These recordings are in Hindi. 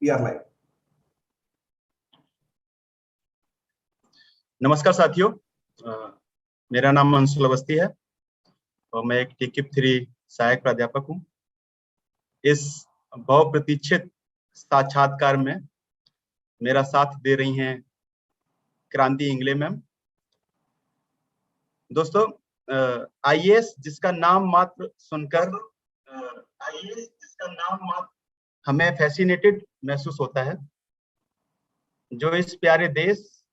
We are live. नमस्कार साथियों, मेरा नाम अंशुल अवस्थी है और मैं एक टीकिप 3 सहायक प्राध्यापक हूँ। इस बहुप्रतीक्षित साक्षात्कार में मेरा साथ दे रही हैं क्रांति इंगले मैम। दोस्तों, आईएएस जिसका नाम मात्र सुनकर हमें फैसिनेटेड महसूस होता है, जो इस प्यारे देश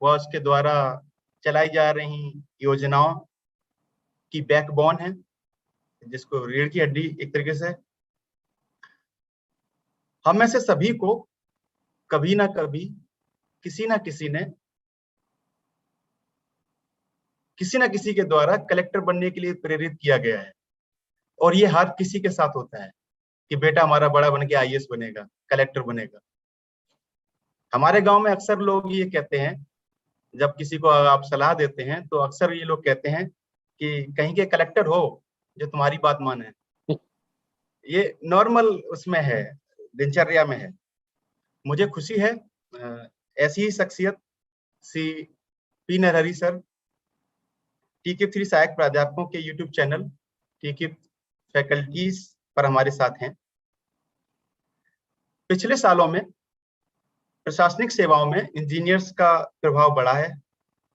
व उसके द्वारा चलाई जा रही योजनाओं की बैकबोन है, जिसको रीढ़ की हड्डी एक तरीके से। हम में से सभी को कभी ना कभी किसी ना किसी के द्वारा कलेक्टर बनने के लिए प्रेरित किया गया है, और ये हर किसी के साथ होता है कि बेटा हमारा बड़ा बन के आईएएस बनेगा, कलेक्टर बनेगा। हमारे गांव में अक्सर लोग ये कहते हैं, जब किसी को आप सलाह देते हैं तो अक्सर ये लोग कहते हैं कि कहीं के कलेक्टर हो जो तुम्हारी बात माने। ये नॉर्मल उसमें है, दिनचर्या में है। मुझे खुशी है ऐसी ही शख्सियत सी पी नरहरी सर टीकिप 3 सहायक प्राध्यापकों के यूट्यूब चैनल टीकिप फैकल्टीज पर हमारे साथ हैं। पिछले सालों में प्रशासनिक सेवाओं में इंजीनियर्स का प्रभाव बढ़ा है,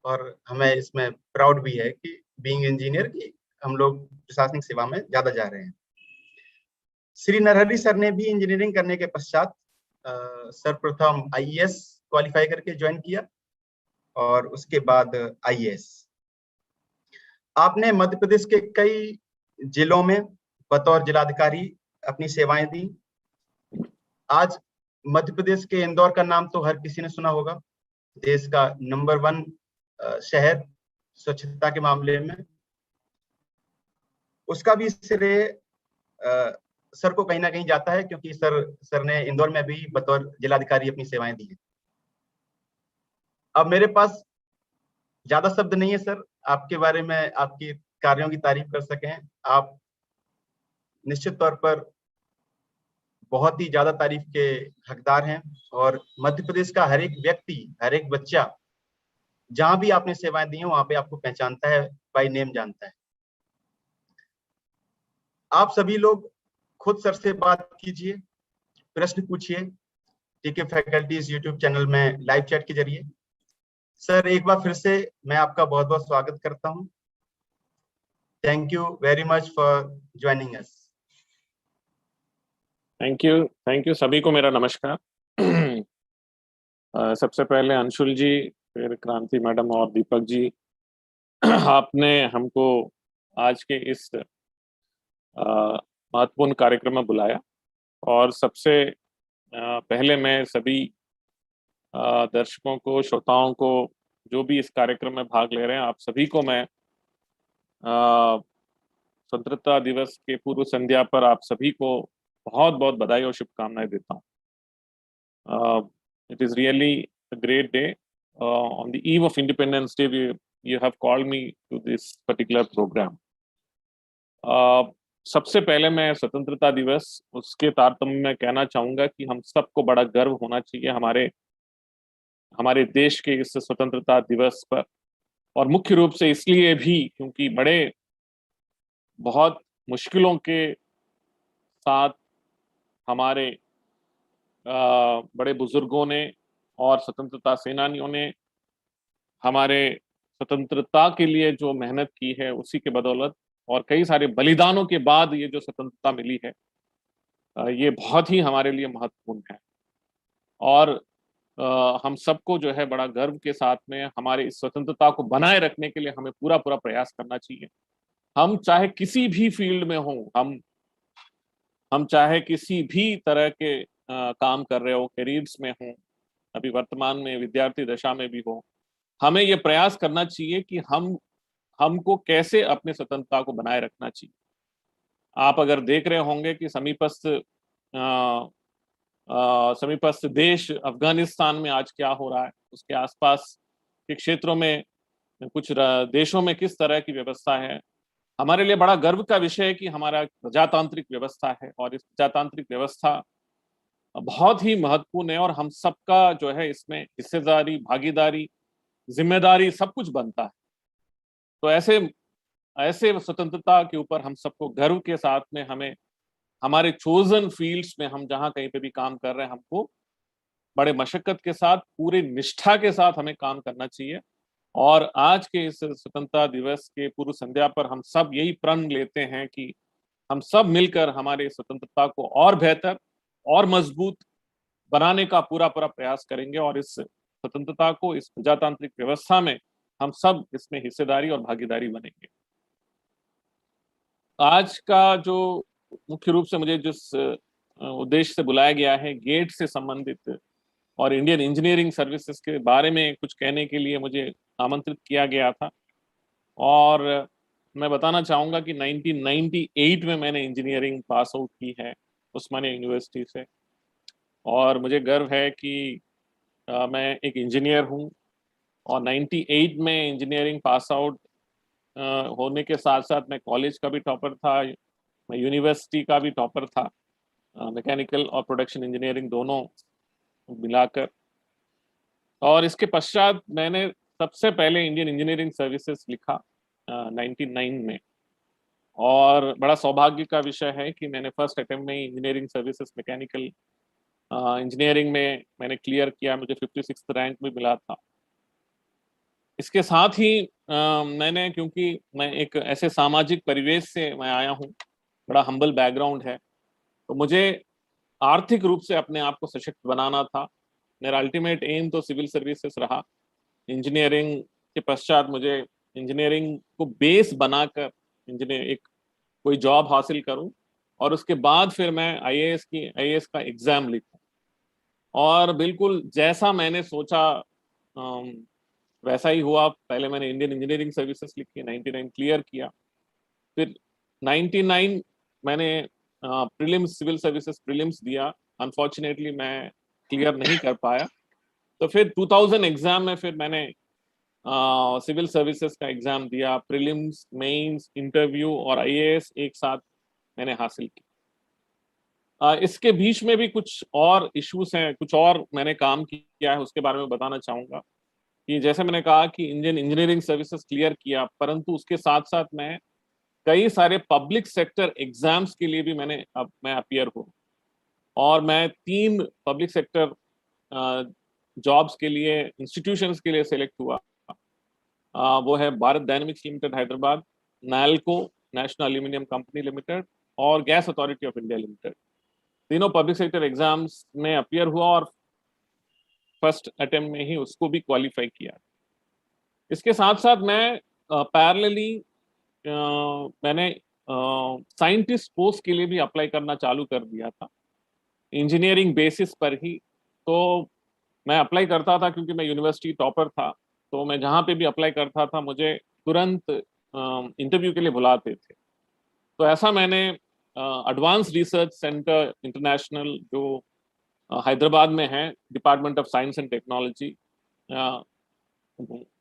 और हमें इसमें प्राउड भी है कि बीइंग इंजीनियर की हम लोग प्रशासनिक सेवा में ज्यादा जा रहे हैं। श्री नरहरी सर ने भी इंजीनियरिंग करने के पश्चात सर्वप्रथम आईएएस क्वालिफाई करके ज्वाइन किया और उसके बाद आईएएस। आपने मध्य प्रदेश के कई जिलों में बतौर जिलाधिकारी अपनी सेवाएं दी। आज मध्य प्रदेश के इंदौर का नाम तो हर किसी ने सुना होगा, देश का नंबर 1 शहर स्वच्छता के मामले में। उसका भी श्रेय सर को कहीं ना कहीं जाता है, क्योंकि सर ने इंदौर में भी बतौर जिलाधिकारी अपनी सेवाएं दी है। अब मेरे पास ज्यादा शब्द नहीं है सर, आपके बारे में आपकी कार्यों की तारीफ कर सकें। आप निश्चित तौर पर बहुत ही ज्यादा तारीफ के हकदार हैं, और मध्य प्रदेश का हर एक व्यक्ति, हर एक बच्चा जहां भी आपने सेवाएं दी हैं वहां पे आपको पहचानता है, बाय नेम जानता है। आप सभी लोग खुद सर से बात कीजिए, प्रश्न पूछिए टीके फैकल्टीज यूट्यूब चैनल में लाइव चैट के जरिए। सर, एक बार फिर से मैं आपका बहुत बहुत स्वागत करता हूं। Thank you very much for joining us. Thank you सभी को मेरा नमस्कार। सबसे पहले अंशुल जी, फिर क्रांति मैडम और दीपक जी, आपने हमको आज के इस महत्वपूर्ण कार्यक्रम में बुलाया, और सबसे पहले मैं सभी दर्शकों को, श्रोताओं को, जो भी इस कार्यक्रम में भाग ले रहे हैं, आप सभी को मैं स्वतंत्रता दिवस के पूर्व संध्या पर आप सभी को बहुत बहुत बधाई और शुभकामनाएं देता हूँ। It is really a great day on the eve of Independence Day. You have called me to this particular program. सबसे पहले मैं स्वतंत्रता दिवस, उसके तारतम्य में कहना चाहूंगा कि हम सबको बड़ा गर्व होना चाहिए हमारे देश के इस स्वतंत्रता दिवस पर, और मुख्य रूप से इसलिए भी क्योंकि बहुत मुश्किलों के साथ हमारे बड़े बुजुर्गों ने और स्वतंत्रता सेनानियों ने हमारे स्वतंत्रता के लिए जो मेहनत की है, उसी के बदौलत और कई सारे बलिदानों के बाद ये जो स्वतंत्रता मिली है, ये बहुत ही हमारे लिए महत्वपूर्ण है। और हम सबको जो है बड़ा गर्व के साथ में हमारे इस स्वतंत्रता को बनाए रखने के लिए हमें पूरा प्रयास करना चाहिए। हम चाहे किसी भी फील्ड में हों, हम चाहे किसी भी तरह के काम कर रहे हो, करियर्स में हों, अभी वर्तमान में विद्यार्थी दशा में भी हो, हमें ये प्रयास करना चाहिए कि हमको कैसे अपने स्वतंत्रता को बनाए रखना चाहिए। आप अगर देख रहे होंगे कि समीपस्थ देश अफगानिस्तान में आज क्या हो रहा है, उसके आसपास के क्षेत्रों में कुछ देशों में किस तरह की व्यवस्था है। हमारे लिए बड़ा गर्व का विषय है कि हमारा प्रजातांत्रिक व्यवस्था है, और इस प्रजातांत्रिक व्यवस्था बहुत ही महत्वपूर्ण है और हम सबका जो है इसमें हिस्सेदारी, भागीदारी, जिम्मेदारी सब कुछ बनता है। तो ऐसे ऐसे स्वतंत्रता के ऊपर हम सबको गर्व के साथ में हमें हमारे चोजन फील्ड्स में हम जहां कहीं पे भी काम कर रहे हैं, हमको बड़े मशक्कत के साथ, पूरी निष्ठा के साथ हमें काम करना चाहिए। और आज के इस स्वतंत्रता दिवस के पूर्व संध्या पर हम सब यही प्रण लेते हैं कि हम सब मिलकर हमारे स्वतंत्रता को और बेहतर और मजबूत बनाने का पूरा पूरा प्रयास करेंगे और इस स्वतंत्रता को, इस प्रजातांत्रिक व्यवस्था में हम सब इसमें हिस्सेदारी और भागीदारी बनेंगे। आज का जो मुख्य रूप से मुझे जिस उद्देश्य से बुलाया गया है, गेट से संबंधित और इंडियन इंजीनियरिंग सर्विसेज के बारे में कुछ कहने के लिए मुझे आमंत्रित किया गया था। और मैं बताना चाहूँगा कि 1998 में मैंने इंजीनियरिंग पास आउट की है उस्मानिया यूनिवर्सिटी से, और मुझे गर्व है कि मैं एक इंजीनियर हूँ। और 98 में इंजीनियरिंग पास आउट होने के साथ साथ मैं कॉलेज का भी टॉपर था, मैं यूनिवर्सिटी का भी टॉपर था, मैकेनिकल और प्रोडक्शन इंजीनियरिंग दोनों मिलाकर। और इसके पश्चात मैंने सबसे पहले इंडियन इंजीनियरिंग सर्विसेज लिखा 99 में। और बड़ा सौभाग्य का विषय है कि मैंने फर्स्ट अटेम्प्ट में इंजीनियरिंग सर्विसेज मैकेनिकल इंजीनियरिंग में मैंने क्लियर किया, मुझे 56th रैंक भी मिला था। इसके साथ ही मैंने, क्योंकि मैं एक ऐसे सामाजिक परिवेश से मैं आया हूँ, बड़ा हम्बल बैकग्राउंड है, तो मुझे आर्थिक रूप से अपने आप को सशक्त बनाना था। मेरा अल्टीमेट एम तो सिविल सर्विसेज रहा। इंजीनियरिंग के पश्चात मुझे इंजीनियरिंग को बेस बनाकर इंजीनियर एक कोई जॉब हासिल करूं और उसके बाद फिर मैं आईएएस का एग्जाम लिखूं। और बिल्कुल जैसा मैंने सोचा वैसा ही हुआ। पहले मैंने इंडियन इंजीनियरिंग सर्विसेज लिखी, 99 क्लियर किया। फिर 99 मैंने प्रीलिम्स, सिविल सर्विसेज प्रीलिम्स दिया, अनफॉर्चुनेटली मैं क्लियर नहीं कर पाया। तो फिर 2000 एग्जाम में फिर मैंने सिविल सर्विसेज का एग्जाम दिया, प्रीलिम्स, मेंस, इंटरव्यू और आईएएस एक साथ मैंने हासिल की। इसके बीच में भी कुछ और इश्यूज हैं, कुछ और मैंने काम किया है, उसके बारे में बताना चाहूंगा। कि जैसे मैंने कहा कि इंडियन इंजीनियरिंग सर्विसेज क्लियर किया, परंतु उसके साथ साथ मैं कई सारे पब्लिक सेक्टर एग्जाम्स के लिए भी मैं अपीयर हूँ। और मैं 3 पब्लिक सेक्टर जॉब्स के लिए, इंस्टीट्यूशंस के लिए सेलेक्ट हुआ। वो है Bharat dynamics limited Hyderabad, NALCO national aluminium company limited और gas authority of India limited. तीनों पब्लिक सेक्टर एग्जाम्स में अपीयर हुआ और फर्स्ट अटेम्प्ट में ही उसको भी क्वालिफाई किया। इसके साथ साथ मैं पैरेलली मैंने साइंटिस्ट पोस्ट के लिए भी अप्लाई करना चालू कर दिया था, इंजीनियरिंग बेसिस पर ही। तो मैं अप्लाई करता था क्योंकि मैं यूनिवर्सिटी टॉपर था, तो मैं जहाँ पे भी अप्लाई करता था मुझे तुरंत इंटरव्यू के लिए बुलाते थे। तो ऐसा मैंने एडवांस रिसर्च सेंटर इंटरनेशनल जो हैदराबाद में है, department of science and technology,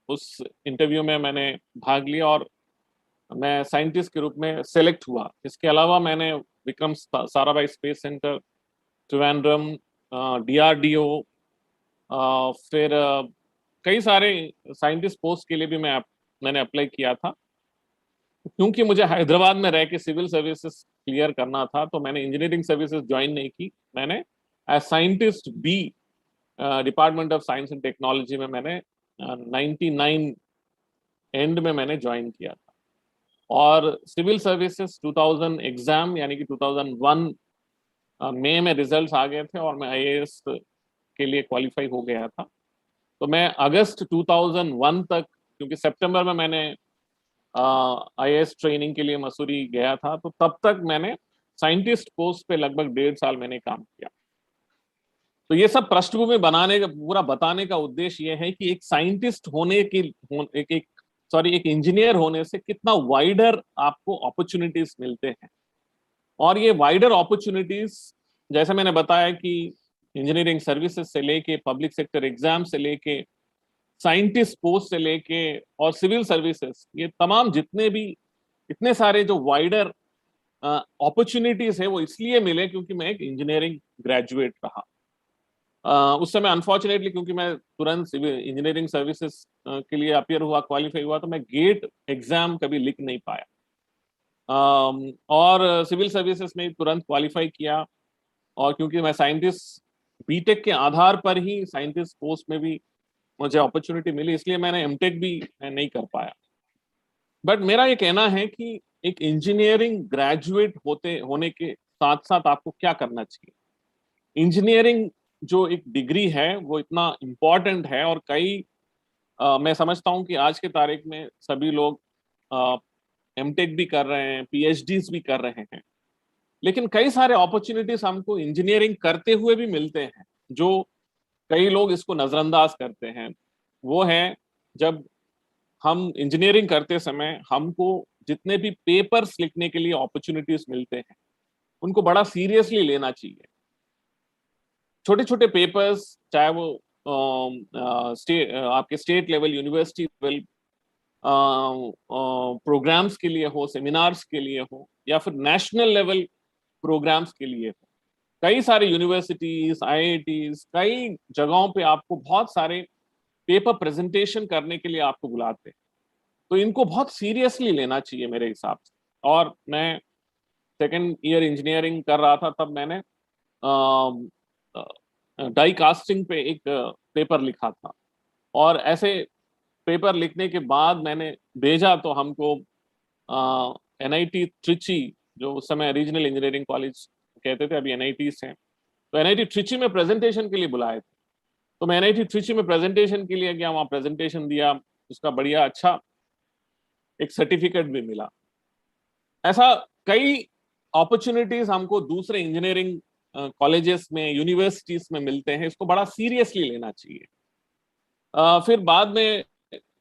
उस इंटरव्यू में मैंने भाग लिया और मैं साइंटिस्ट के रूप में सेलेक्ट हुआ। इसके अलावा मैंने Vikram Sarabhai space centre, Trivandrum, DRDO, फिर कई सारे साइंटिस्ट पोस्ट के लिए भी मैंने अप्लाई किया था। क्योंकि मुझे हैदराबाद में रह के सिविल सर्विसेज क्लियर करना था, तो मैंने इंजीनियरिंग सर्विसेज ज्वाइन नहीं की। मैंने as scientist B department of science and technology में मैंने 99 एंड में मैंने ज्वाइन किया था। और सिविल सर्विसेज 2000 एग्जाम यानी कि 2001 मई में रिजल्ट्स आ गए थे और मैं आईएएस के लिए क्वालिफाई हो गया था। तो मैं अगस्त 2001 तक, क्योंकि सितंबर में मैंने आईएएस ट्रेनिंग के लिए मसूरी गया था, तो तब तक मैंने साइंटिस्ट पोस्ट पे लगभग 1.5 साल मैंने काम किया। तो ये सब पृष्ठभूमि बनाने का, पूरा बताने का उद्देश्य ये है कि एक साइंटिस्ट होने की एक इंजीनियर होने से कितना वाइडर आपको अपॉर्चुनिटीज मिलते हैं। और ये वाइडर अपॉर्चुनिटीज, जैसे मैंने बताया कि इंजीनियरिंग सर्विसेज से लेके, पब्लिक सेक्टर एग्जाम से लेके, साइंटिस्ट पोस्ट से लेके और सिविल सर्विसेज, ये तमाम जितने भी इतने सारे जो वाइडर अपॉर्चुनिटीज है वो इसलिए मिले क्योंकि मैं एक इंजीनियरिंग ग्रेजुएट रहा। उस समय अनफॉर्चुनेटली क्योंकि मैं तुरंत सिविल इंजीनियरिंग सर्विसेज के लिए अपियर हुआ, क्वालिफाई हुआ, तो मैं गेट एग्जाम कभी लिख नहीं पाया। और सिविल सर्विसेज में तुरंत क्वालिफाई किया, और क्योंकि मैं साइंटिस्ट बीटेक के आधार पर ही साइंटिस्ट पोस्ट में भी मुझे अपॉर्चुनिटी मिली, इसलिए मैंने एमटेक भी नहीं कर पाया। बट मेरा ये कहना है कि एक इंजीनियरिंग ग्रेजुएट होने के साथ साथ आपको क्या करना चाहिए। इंजीनियरिंग जो एक डिग्री है वो इतना इम्पोर्टेंट है, और मैं समझता हूँ कि आज के तारीख में सभी लोग एमटेक भी कर रहे हैं, पीएचडीज भी कर रहे हैं, लेकिन कई सारे अपॉर्चुनिटीज हमको इंजीनियरिंग करते हुए भी मिलते हैं, जो कई लोग इसको नजरअंदाज करते हैं। वो है, जब हम इंजीनियरिंग करते समय हमको जितने भी पेपर्स लिखने के लिए अपॉर्चुनिटीज मिलते हैं, उनको बड़ा सीरियसली लेना चाहिए। छोटे छोटे पेपर्स, चाहे वो आपके state level, university level programs के लिए हो, सेमिनार्स के लिए हो, या फिर नेशनल लेवल प्रोग्राम्स के लिए हो, कई सारे यूनिवर्सिटीज, आईआईटीज, कई जगहों पे आपको बहुत सारे पेपर प्रेजेंटेशन करने के लिए आपको बुलाते हैं। तो इनको बहुत सीरियसली लेना चाहिए मेरे हिसाब से। और मैं सेकेंड ईयर इंजीनियरिंग कर रहा था, तब मैंने डाई कास्टिंग पे एक पेपर लिखा था, और ऐसे पेपर लिखने के बाद मैंने भेजा, तो हमको एनआईटी ट्रिची, जो उस समय रीजनल इंजीनियरिंग कॉलेज कहते थे, अभी एनआईटीज हैं, तो एनआईटी ट्रिची में प्रेजेंटेशन के लिए बुलाए थे। तो मैं एनआईटी ट्रिची में प्रेजेंटेशन के लिए गया, वहां प्रेजेंटेशन दिया, उसका बढ़िया अच्छा एक सर्टिफिकेट भी मिला। ऐसा कई अपॉर्चुनिटीज हमको दूसरे इंजीनियरिंग कॉलेजेस में, यूनिवर्सिटीज में मिलते हैं, इसको बड़ा सीरियसली लेना चाहिए। फिर बाद में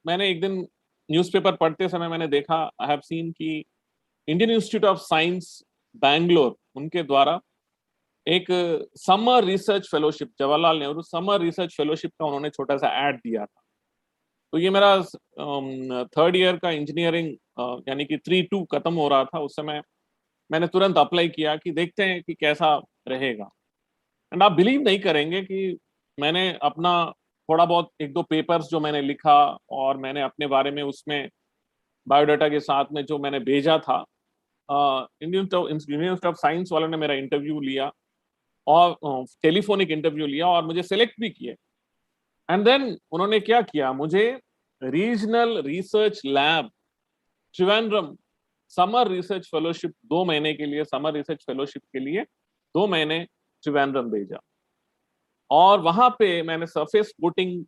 मैंने एक दिन न्यूज़पेपर पढ़ते समय मैंने देखा, आई हैव सीन कि Indian institute of science Bangalore, उनके द्वारा एक summer research fellowship, Jawaharlal Nehru summer research fellowship का उन्होंने छोटा सा ऐड दिया था। तो ये मेरा थर्ड ईयर का इंजीनियरिंग यानी कि 3-2 खत्म हो रहा था उस समय, मैंने तुरंत अप्लाई किया कि देखते हैं कि कैसा रहेगा। एंड आप बिलीव नहीं करेंगे कि मैंने अपना थोड़ा बहुत 1-2 पेपर्स जो मैंने लिखा, और मैंने अपने बारे में उसमें बायोडाटा के साथ में जो मैंने भेजा था, इंडियन इंस्टीट्यूट ऑफ साइंस वालों ने मेरा इंटरव्यू लिया, और टेलीफोनिक इंटरव्यू लिया, और मुझे सिलेक्ट भी किए। एंड देन उन्होंने क्या किया, मुझे regional research lab Trivandrum summer research fellowship 2 महीने के लिए, समर रिसर्च फेलोशिप के लिए 2 महीने त्रिवेंद्रम भेजा। और वहां पे मैंने सरफेस कोटिंग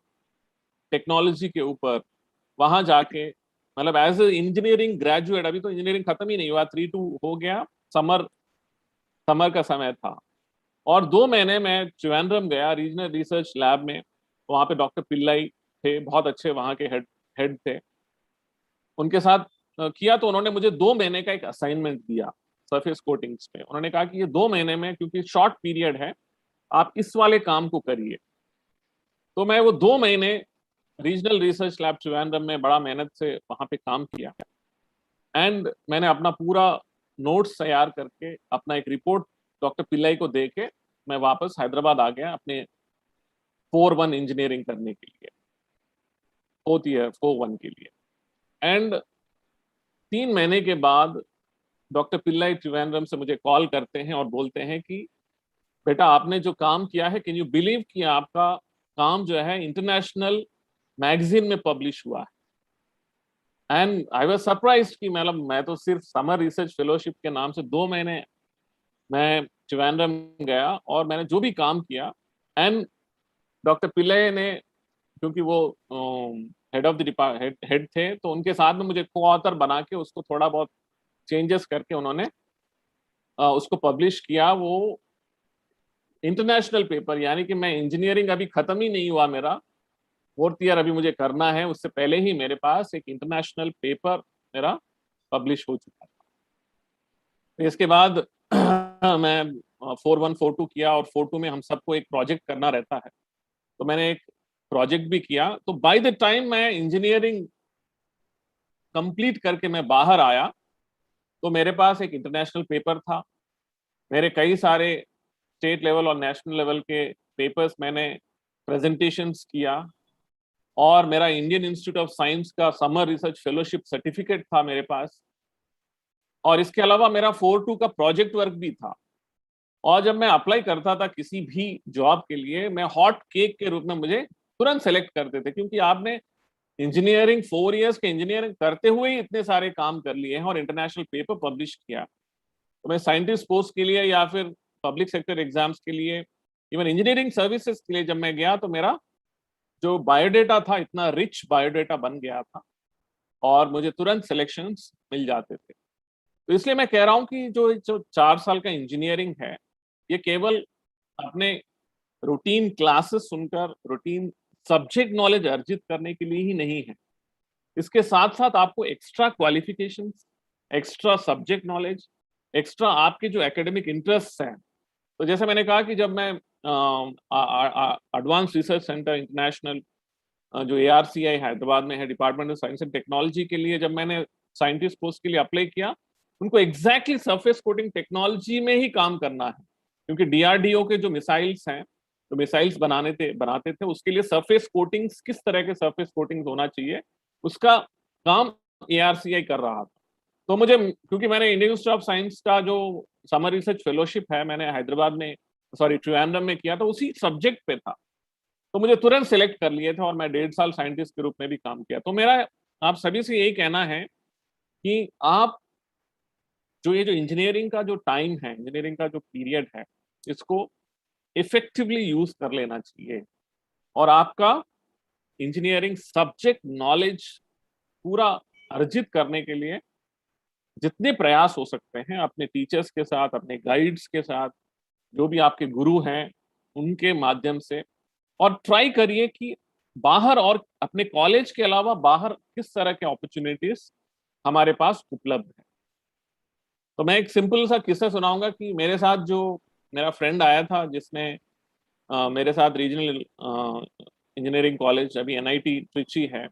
टेक्नोलॉजी के ऊपर वहां जाके, मतलब एज ए इंजीनियरिंग ग्रेजुएट, अभी तो इंजीनियरिंग खत्म ही नहीं हुआ, 3-2 हो गया, समर समर का समय था, और 2 महीने मैं त्रिवेंद्रम गया रीजनल रिसर्च लैब में। वहां पे डॉक्टर पिल्लाई थे, बहुत अच्छे वहां के हेड थे, उनके साथ किया। तो उन्होंने मुझे 2 महीने का एक असाइनमेंट दिया सरफेस कोटिंग्स पे। उन्होंने कहा कि ये 2 महीने में, क्योंकि शॉर्ट पीरियड है, आप इस वाले काम को करिए। तो मैं वो 2 महीने रीजनल रिसर्च लैब त्रिवेंद्रम में बड़ा मेहनत से वहां पे काम किया, एंड मैंने अपना पूरा नोट्स तैयार करके अपना एक रिपोर्ट डॉक्टर पिल्लाई को दे के मैं वापस हैदराबाद आ गया अपने 4-1 इंजीनियरिंग करने के लिए, 4th ईयर 4-1 के लिए। एंड 3 महीने के बाद डॉक्टर पिल्लाई त्रिवेंद्रम से मुझे कॉल करते हैं और बोलते हैं कि बेटा, आपने जो काम किया है, कैन यू बिलीव कि आपका काम जो है इंटरनेशनल मैगजीन में पब्लिश हुआ है। एंड आई वाज सरप्राइज्ड कि मतलब मैं तो सिर्फ समर रिसर्च फेलोशिप के नाम से 2 महीने मैं त्रिवेंद्रम गया, और मैंने जो भी काम किया, एंड डॉक्टर पिल्ले ने, क्योंकि वो head of the department head थे, तो उनके साथ में मुझे को ऑथर बना के उसको थोड़ा बहुत चेंजेस करके उन्होंने उसको पब्लिश किया। वो इंटरनेशनल पेपर, यानी कि मैं इंजीनियरिंग अभी खत्म ही नहीं हुआ मेरा, 4th ईयर अभी मुझे करना है, उससे पहले ही मेरे पास एक इंटरनेशनल पेपर मेरा पब्लिश हो चुका था। इसके बाद मैं 4-1 4-2 किया, और 4-2 में हम सबको एक प्रोजेक्ट करना रहता है, तो मैंने एक प्रोजेक्ट भी किया। तो बाय द टाइम मैं इंजीनियरिंग कंप्लीट करके मैं बाहर आया, तो मेरे पास एक इंटरनेशनल पेपर था, मेरे कई सारे स्टेट लेवल और नेशनल लेवल के पेपर्स मैंने प्रेजेंटेशंस किया, और मेरा इंडियन इंस्टीट्यूट ऑफ साइंस का समर रिसर्च फेलोशिप सर्टिफिकेट था मेरे पास, और इसके अलावा मेरा 4-2 का प्रोजेक्ट वर्क भी था। और जब मैं अप्लाई करता था किसी भी जॉब के लिए, मैं हॉट केक के रूप में मुझे तुरंत सेलेक्ट करते थे, क्योंकि आपने इंजीनियरिंग 4 इयर्स के इंजीनियरिंग करते हुए ही इतने सारे काम कर लिए हैं और इंटरनेशनल पेपर पब्लिश किया। तो मैं साइंटिस्ट पोस्ट के लिए या फिर पब्लिक सेक्टर एग्जाम्स के लिए, इवन इंजीनियरिंग सर्विसेज के लिए जब मैं गया, तो मेरा जो बायोडेटा था इतना रिच बायोडेटा बन गया था और मुझे तुरंत सिलेक्शंस मिल जाते थे। तो इसलिए मैं कह रहा हूं कि जो 4 साल का इंजीनियरिंग है, ये केवल अपने रूटीन क्लासेस सुनकर रूटीन सब्जेक्ट नॉलेज अर्जित करने के लिए ही नहीं है। इसके साथ साथ आपको extra qualifications, extra subject knowledge, extra आपके जो एकेडमिक इंटरेस्ट हैं। तो जैसे मैंने कहा कि जब मैं एडवांस रिसर्च सेंटर इंटरनेशनल जो ARCI हैदराबाद में है, department of science and technology के लिए जब मैंने साइंटिस्ट पोस्ट के लिए अप्लाई किया, उनको एग्जैक्टली सरफेस कोटिंग टेक्नोलॉजी में ही काम करना है, क्योंकि DRDO के जो मिसाइल्स हैं, तो मिसाइल्स बनाते थे, उसके लिए सरफेस कोटिंग्स, किस तरह के सरफेस कोटिंग्स होना चाहिए, उसका काम ARCI कर रहा था। तो मुझे, क्योंकि मैंने इंडियन इंस्टीट्यूट ऑफ साइंस का जो समर रिसर्च फेलोशिप है, मैंने हैदराबाद में, सॉरी ट्रिवांड्रम में किया था, उसी सब्जेक्ट पे था, तो मुझे तुरंत सिलेक्ट कर लिए थे और मैं 1.5 साल साइंटिस्ट के रूप में भी काम किया। तो मेरा आप सभी से यही कहना है कि आप ये जो इंजीनियरिंग का जो टाइम है, इंजीनियरिंग का जो पीरियड है, इसको इफेक्टिवली यूज कर लेना चाहिए, और आपका इंजीनियरिंग सब्जेक्ट नॉलेज पूरा अर्जित करने के लिए जितने प्रयास हो सकते हैं अपने टीचर्स के साथ, अपने गाइड्स के साथ, जो भी आपके गुरु हैं उनके माध्यम से, और ट्राई करिए कि बाहर और अपने कॉलेज के अलावा बाहर किस तरह के अपॉर्चुनिटीज हमारे पास उपलब्ध है। तो मैं एक सिंपल सा किस्सा सुनाऊंगा कि मेरे साथ जो मेरा फ्रेंड आया था, जिसने मेरे साथ रीजनल इंजीनियरिंग कॉलेज, अभी NIT ट्रिची है,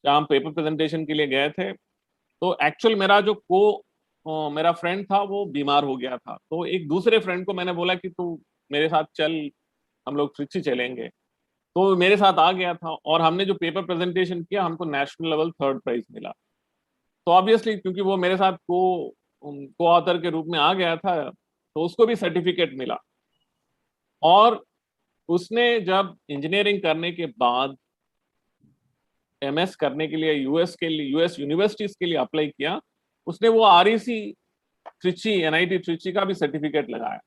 जहाँ हम पेपर प्रेजेंटेशन के लिए गए थे, तो एक्चुअल मेरा फ्रेंड था, वो बीमार हो गया था। तो एक दूसरे फ्रेंड को मैंने बोला कि तू मेरे साथ चल, हम लोग ट्रिची चलेंगे। तो मेरे साथ आ गया था, और हमने जो पेपर प्रेजेंटेशन किया, हमको नेशनल लेवल 3rd प्राइज मिला। तो ऑब्वियसली क्योंकि वो मेरे साथ को ऑथर के रूप में आ गया था, तो उसको भी सर्टिफिकेट मिला। और उसने जब इंजीनियरिंग करने के बाद MS करने के लिए यूएस यूनिवर्सिटीज के लिए अप्लाई किया, उसने वो REC ट्रिची, NIT ट्रिची का भी सर्टिफिकेट लगाया।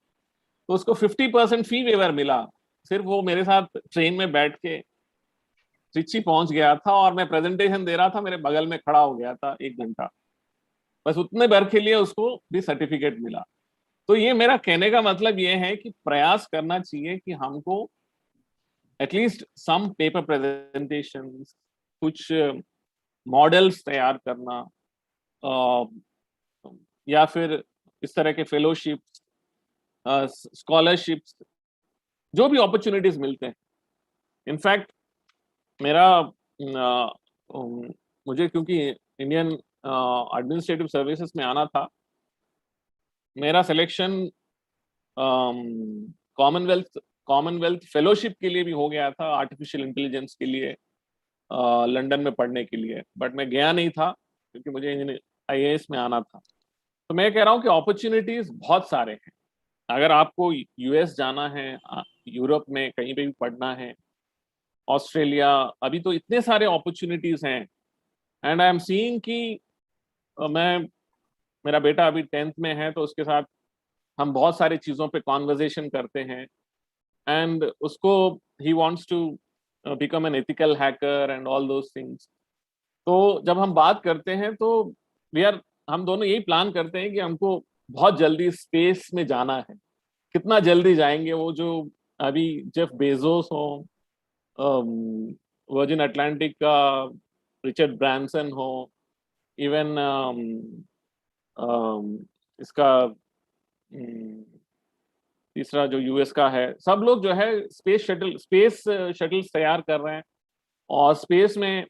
तो उसको 50% फी वेवर मिला, सिर्फ वो मेरे साथ ट्रेन में बैठ के ट्रिची पहुंच गया था, और मैं प्रेजेंटेशन दे रहा था, मेरे बगल में खड़ा हो गया था 1 घंटा, बस उतने भर के लिए उसको भी सर्टिफिकेट मिला। तो ये मेरा कहने का मतलब ये है कि प्रयास करना चाहिए कि हमको एटलीस्ट सम पेपर प्रेजेंटेशन, कुछ मॉडल्स तैयार करना, या फिर इस तरह के फेलोशिप्स, स्कॉलरशिप्स, जो भी अपॉर्चुनिटीज मिलते हैं। इनफैक्ट मेरा मुझे क्योंकि इंडियन एडमिनिस्ट्रेटिव सर्विसेज में आना था, मेरा सिलेक्शन कॉमनवेल्थ फेलोशिप के लिए भी हो गया था, आर्टिफिशियल इंटेलिजेंस के लिए लंदन में पढ़ने के लिए, बट मैं गया नहीं था क्योंकि मुझे IAS में आना था। तो मैं कह रहा हूँ कि अपॉर्चुनिटीज बहुत सारे हैं। अगर आपको US जाना है, यूरोप में कहीं पे भी पढ़ना है, ऑस्ट्रेलिया, अभी तो इतने सारे अपॉर्चुनिटीज हैं। एंड आई एम सीइंग कि मेरा बेटा अभी 10th में है, तो उसके साथ हम बहुत सारी चीज़ों पे कॉन्वर्जेशन करते हैं, एंड उसको ही wants to become an ethical hacker and all those things. तो जब हम बात करते हैं, तो हम दोनों यही प्लान करते हैं कि हमको बहुत जल्दी स्पेस में जाना है। कितना जल्दी जाएंगे, वो जो अभी जेफ बेजोस हो, वर्जिन अटलांटिक का रिचर्ड ब्रांसन हो, इवन इसका तीसरा जो US का है, सब लोग जो है स्पेस शटल्स तैयार कर रहे हैं, और स्पेस में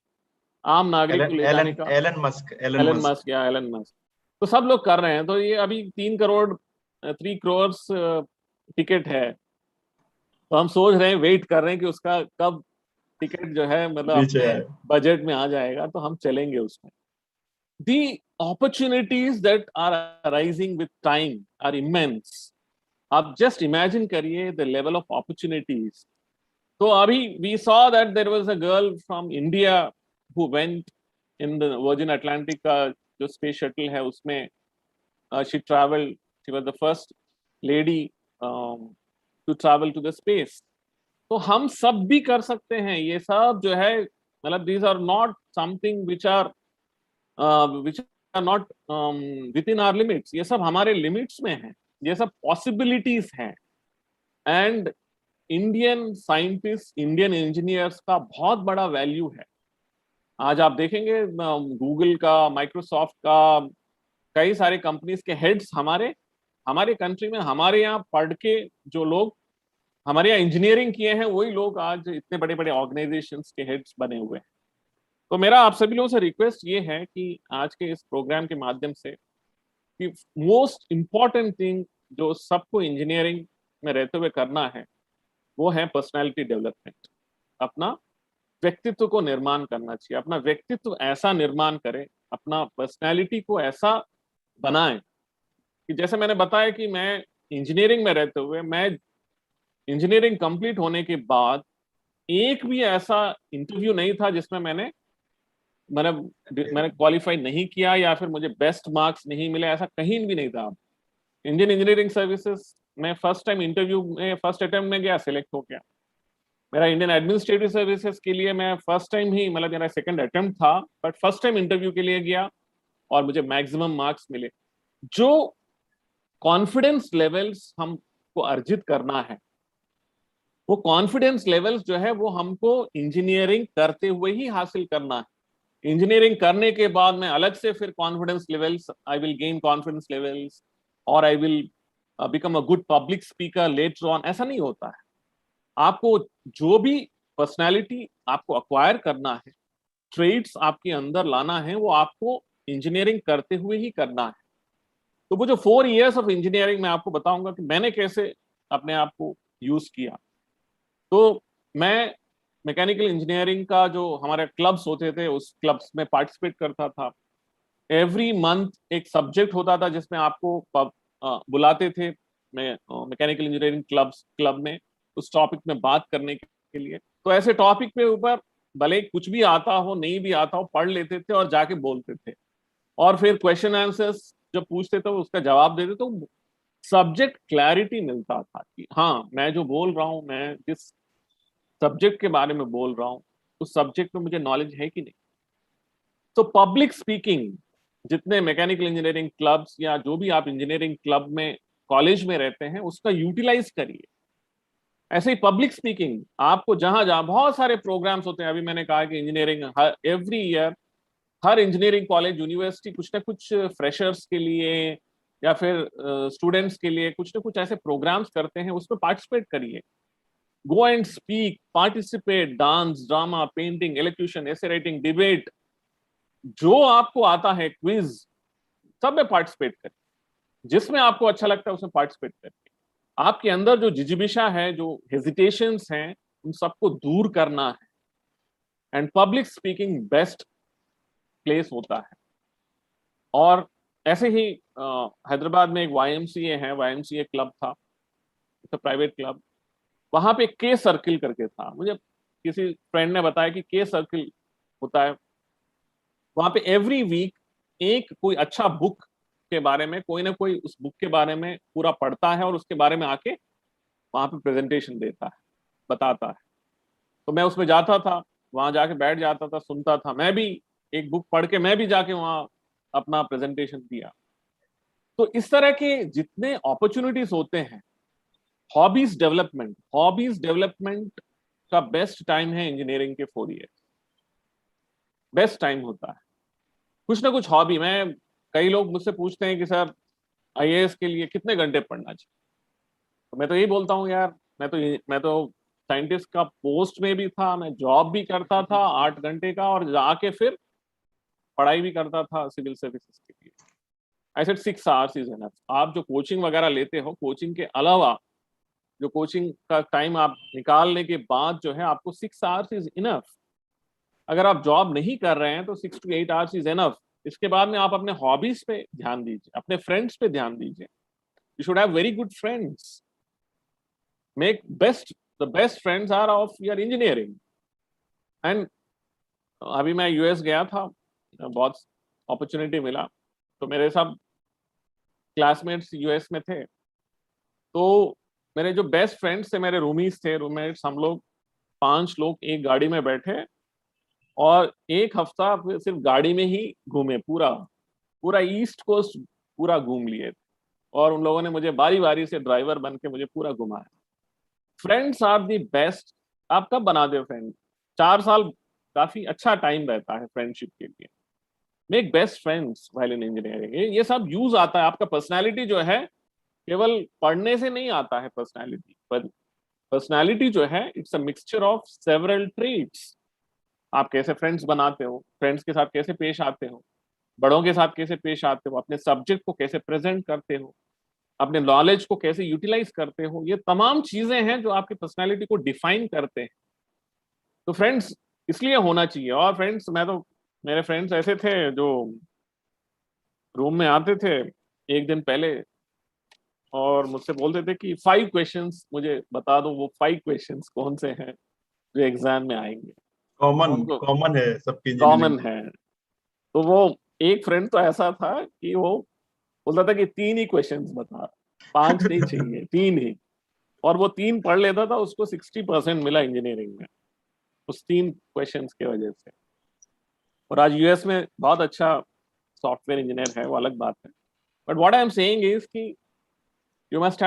आम नागरिक को ले जाने का। Elon Musk. तो सब लोग कर रहे हैं। तो ये अभी 3 करोड़ टिकट है, तो हम सोच रहे हैं, वेट कर रहे हैं कि उसका कब टिकट जो है मतलब नीचे अपने आए। बजट में आ जाएगा तो हम चलेंगे उसमें। The opportunities that are arising with time are immense. आप जस्ट इमेजिन करिए द लेवल ऑफ अपॉर्चुनिटीज। तो अभी we saw that there was a girl from India who went in the Virgin Atlantic का जो स्पेस शटल है उसमें, she travelled, she was the first lady to travel to the space. तो हम सब भी कर सकते हैं ये सब जो है, मतलब these are not something which are not within our limits, ये सब हमारे लिमिट्स में है, ये सब पॉसिबिलिटीज हैं। And Indian scientist, Indian engineers का बहुत बड़ा वैल्यू है। आज आप देखेंगे गूगल का, माइक्रोसॉफ्ट का, कई सारे कंपनीज के हेड्स हमारे हमारे कंट्री में, हमारे यहाँ पढ़ के जो लोग हमारे यहाँ इंजीनियरिंग किए हैं वही लोग आज इतने बड़े बड़े ऑर्गेनाइजेशंस के हेड्स बने हुए हैं। तो मेरा आप सभी लोगों से रिक्वेस्ट ये है कि आज के इस प्रोग्राम के माध्यम से कि मोस्ट इंपॉर्टेंट थिंग जो सबको इंजीनियरिंग में रहते हुए करना है वो है पर्सनालिटी डेवलपमेंट। अपना व्यक्तित्व को निर्माण करना चाहिए, अपना व्यक्तित्व ऐसा निर्माण करें, अपना पर्सनालिटी को ऐसा बनाएं कि जैसे मैंने बताया कि मैं इंजीनियरिंग में रहते हुए, मैं इंजीनियरिंग कंप्लीट होने के बाद एक भी ऐसा इंटरव्यू नहीं था जिसमें मैंने मैंने क्वालिफाई नहीं किया या फिर मुझे बेस्ट मार्क्स नहीं मिले, ऐसा कहीं भी नहीं था। इंडियन इंजीनियरिंग सर्विसेज में फर्स्ट टाइम इंटरव्यू में फर्स्ट अटेम्प्ट में गया, सिलेक्ट हो गया। मेरा इंडियन एडमिनिस्ट्रेटिव सर्विसेज के लिए मैं फर्स्ट टाइम ही, मतलब मेरा सेकंड अटेम्प्ट था, बट फर्स्ट टाइम इंटरव्यू के लिए गया और मुझे मैक्सिमम मार्क्स मिले। जो कॉन्फिडेंस लेवल्स हमको अर्जित करना है, वो कॉन्फिडेंस लेवल्स जो है वो हमको इंजीनियरिंग करते हुए ही हासिल करना है। इंजीनियरिंग करने के बाद मैं अलग से फिर confidence levels, I will gain confidence levels और I will become a good public speaker later on, ऐसा नहीं होता है। आपको जो भी पर्सनालिटी आपको अक्वायर करना है, ट्रेड्स आपके अंदर लाना है, वो आपको इंजीनियरिंग करते हुए ही करना है। तो वो जो 4 इयर्स ऑफ इंजीनियरिंग मैं आपको बताऊंगा कि मैंने कैसे अपने आप को यूज किया। तो मैं मैकेनिकल इंजीनियरिंग का जो हमारे क्लब्स होते थे उस क्लब्स में पार्टिसिपेट करता था। एवरी मंथ एक सब्जेक्ट होता था जिसमें आपको बुलाते थे मैं मैकेनिकल इंजीनियरिंग क्लब में उस टॉपिक में बात करने के लिए। तो ऐसे टॉपिक पे ऊपर भले कुछ भी आता हो नहीं भी आता हो, पढ़ लेते थे और जाके बोलते थे, और फिर क्वेश्चन आंसर्स जब पूछते थे उसका जवाब देते। तो सब्जेक्ट क्लैरिटी मिलता था कि हाँ, मैं जो बोल रहा हूँ, मैं जिस सब्जेक्ट के बारे में बोल रहा हूँ उस सब्जेक्ट में मुझे नॉलेज है कि नहीं। तो पब्लिक स्पीकिंग, जितने मैकेनिकल इंजीनियरिंग क्लब्स या जो भी आप इंजीनियरिंग क्लब में कॉलेज में रहते हैं उसका यूटिलाइज करिए। ऐसे ही पब्लिक स्पीकिंग आपको जहां जहां बहुत सारे प्रोग्राम्स होते हैं, अभी मैंने कहा कि इंजीनियरिंग एवरी ईयर हर इंजीनियरिंग कॉलेज यूनिवर्सिटी कुछ ना कुछ फ्रेशर्स के लिए या फिर स्टूडेंट्स के लिए कुछ ना कुछ ऐसे प्रोग्राम्स करते हैं, उसमें पार्टिसिपेट करिए। Go and speak, participate, dance, drama, painting, elocution, essay writing, debate, जो आपको आता है, क्विज, सब में पार्टिसिपेट करिए। जिसमें आपको अच्छा लगता है उसमें पार्टिसिपेट करिए। आपके अंदर जो जिजिबिशा है, जो हेजिटेशंस हैं, उन सबको दूर करना है। And public speaking best place होता है। और ऐसे ही हैदराबाद में एक वाईएमसीए है, वाईएमसीए क्लब था, प्राइवेट क्लब। वहां पे के सर्किल करके था, मुझे किसी फ्रेंड ने बताया कि के सर्किल होता है। वहां पे एवरी वीक एक कोई अच्छा बुक के बारे में कोई ना कोई उस बुक के बारे में पूरा पढ़ता है और उसके बारे में आके वहां पे प्रेजेंटेशन देता है, बताता है। तो मैं उसमें जाता था, वहां जाके बैठ जाता था, सुनता था। मैं भी एक बुक पढ़ के मैं भी जाके वहां अपना प्रेजेंटेशन दिया। तो इस तरह के जितने अपॉर्चुनिटीज होते हैं, हॉबीज डेवलपमेंट का बेस्ट टाइम है इंजीनियरिंग के 4 ईयर, बेस्ट टाइम होता है। कुछ ना कुछ हॉबी, मैं कई लोग मुझसे पूछते हैं कि सर आईएएस के लिए कितने घंटे पढ़ना चाहिए, तो मैं तो यही बोलता हूँ यार, मैं तो साइंटिस्ट का पोस्ट में भी था, मैं जॉब भी करता था 8 घंटे का, और जाके फिर पढ़ाई भी करता था सिविल सर्विसेज के लिए। I said 6 hours is enough. आप जो कोचिंग वगैरह लेते हो, कोचिंग के अलावा जो कोचिंग का टाइम आप निकालने के बाद जो है आपको 6 आवर्स इज इनफ। अगर आप जॉब नहीं कर रहे हैं तो 6 to 8 आवर्स इज इनफ। इसके बाद में आप अपने हॉबीज पे ध्यान दीजिए, अपने फ्रेंड्स पे ध्यान दीजिए। You should have very good friends. Make best, the best friends are of your engineering. And अभी मैं यूएस गया था, बहुत अपॉर्चुनिटी मिला, तो मेरे सब क्लासमेट्स यूएस में थे। तो मेरे जो बेस्ट फ्रेंड्स थे, मेरे रूमीज थे, रूममेट्स, हम लोग 5 लोग एक गाड़ी में बैठे और एक हफ्ता सिर्फ गाड़ी में ही घूमे। पूरा पूरा ईस्ट कोस्ट पूरा घूम लिए थे और उन लोगों ने मुझे बारी बारी से ड्राइवर बन के मुझे पूरा घुमाया। Friends are the best. आप कब बनाते हो फ्रेंड? 4 साल काफी अच्छा टाइम रहता है फ्रेंडशिप के लिए। मेक बेस्ट फ्रेंड्स व्हाइल इन इंजीनियरिंग। ये सब यूज आता है। आपका पर्सनैलिटी जो है केवल पढ़ने से नहीं आता है। पर्सनैलिटी पर पर्सनैलिटी जो है it's a mixture of several traits. आप कैसे फ्रेंड्स बनाते हो, फ्रेंड्स के साथ कैसे पेश आते हो, बड़ों के साथ कैसे पेश आते हो, अपने सब्जेक्ट को कैसे प्रेजेंट करते हो, अपने नॉलेज को कैसे यूटिलाइज करते हो, ये तमाम चीजें हैं जो आपकी पर्सनैलिटी को डिफाइन करते हैं। तो फ्रेंड्स इसलिए होना चाहिए। और फ्रेंड्स, मैं तो, मेरे फ्रेंड्स ऐसे थे जो रूम में आते थे एक दिन पहले और मुझसे बोलते थे कि 5 क्वेश्चंस मुझे बता दो, वो 5 क्वेश्चंस कौन से हैं जो एग्जाम में आएंगे। कॉमन उनको कॉमन है सबकी इंजीनियरिंग कॉमन में। है। तो वो एक फ्रेंड तो ऐसा था कि वो बोलता था कि 3 ही क्वेश्चंस बता, 5 नहीं चाहिए, 3 ही। और वो 3 पढ़ लेता था, उसको 60% मिला इंजीनियरिंग में उस 3 क्वेश्चंस की वजह से। और आज यूएस में बहुत अच्छा सॉफ्टवेयर इंजीनियर है, वो अलग बात है। But what I am saying is कि you must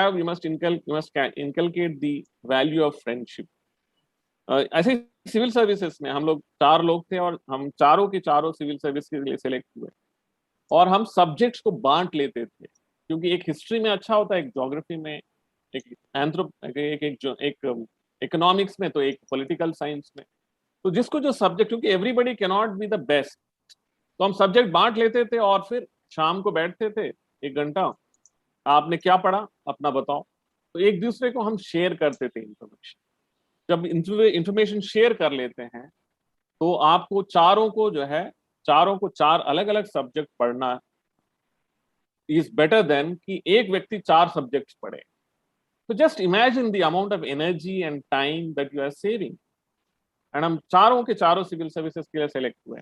inculcate the value of friendship। ऐसे ही सिविल सर्विसेज में हम लोग 4 लोग थे और हम चारों के चारों सिविल सर्विस के लिए सिलेक्ट हुए और हम सब्जेक्ट्स को बांट लेते थे, क्योंकि एक हिस्ट्री में अच्छा होता है, एक ज्योग्राफी में, एक एक इकोनॉमिक्स में, तो एक पॉलिटिकल साइंस में। तो जिसको जो सब्जेक्ट, क्योंकि everybody can not be the best, तो हम सब्जेक्ट बांट लेते थे और फिर शाम को बैठते थे 1 घंटा, आपने क्या पढ़ा अपना बताओ। तो एक दूसरे को हम शेयर करते थे इंफॉर्मेशन। जब इंफॉर्मेशन शेयर कर लेते हैं तो आपको चारों को जो है, चारों को 4 अलग अलग सब्जेक्ट पढ़ना इज बेटर देन कि एक व्यक्ति 4 सब्जेक्ट्स पढ़े। तो just imagine the amount of energy and time that you are saving. And हम चारों के चारों सिविल सर्विसेज के लिए सेलेक्ट हुए,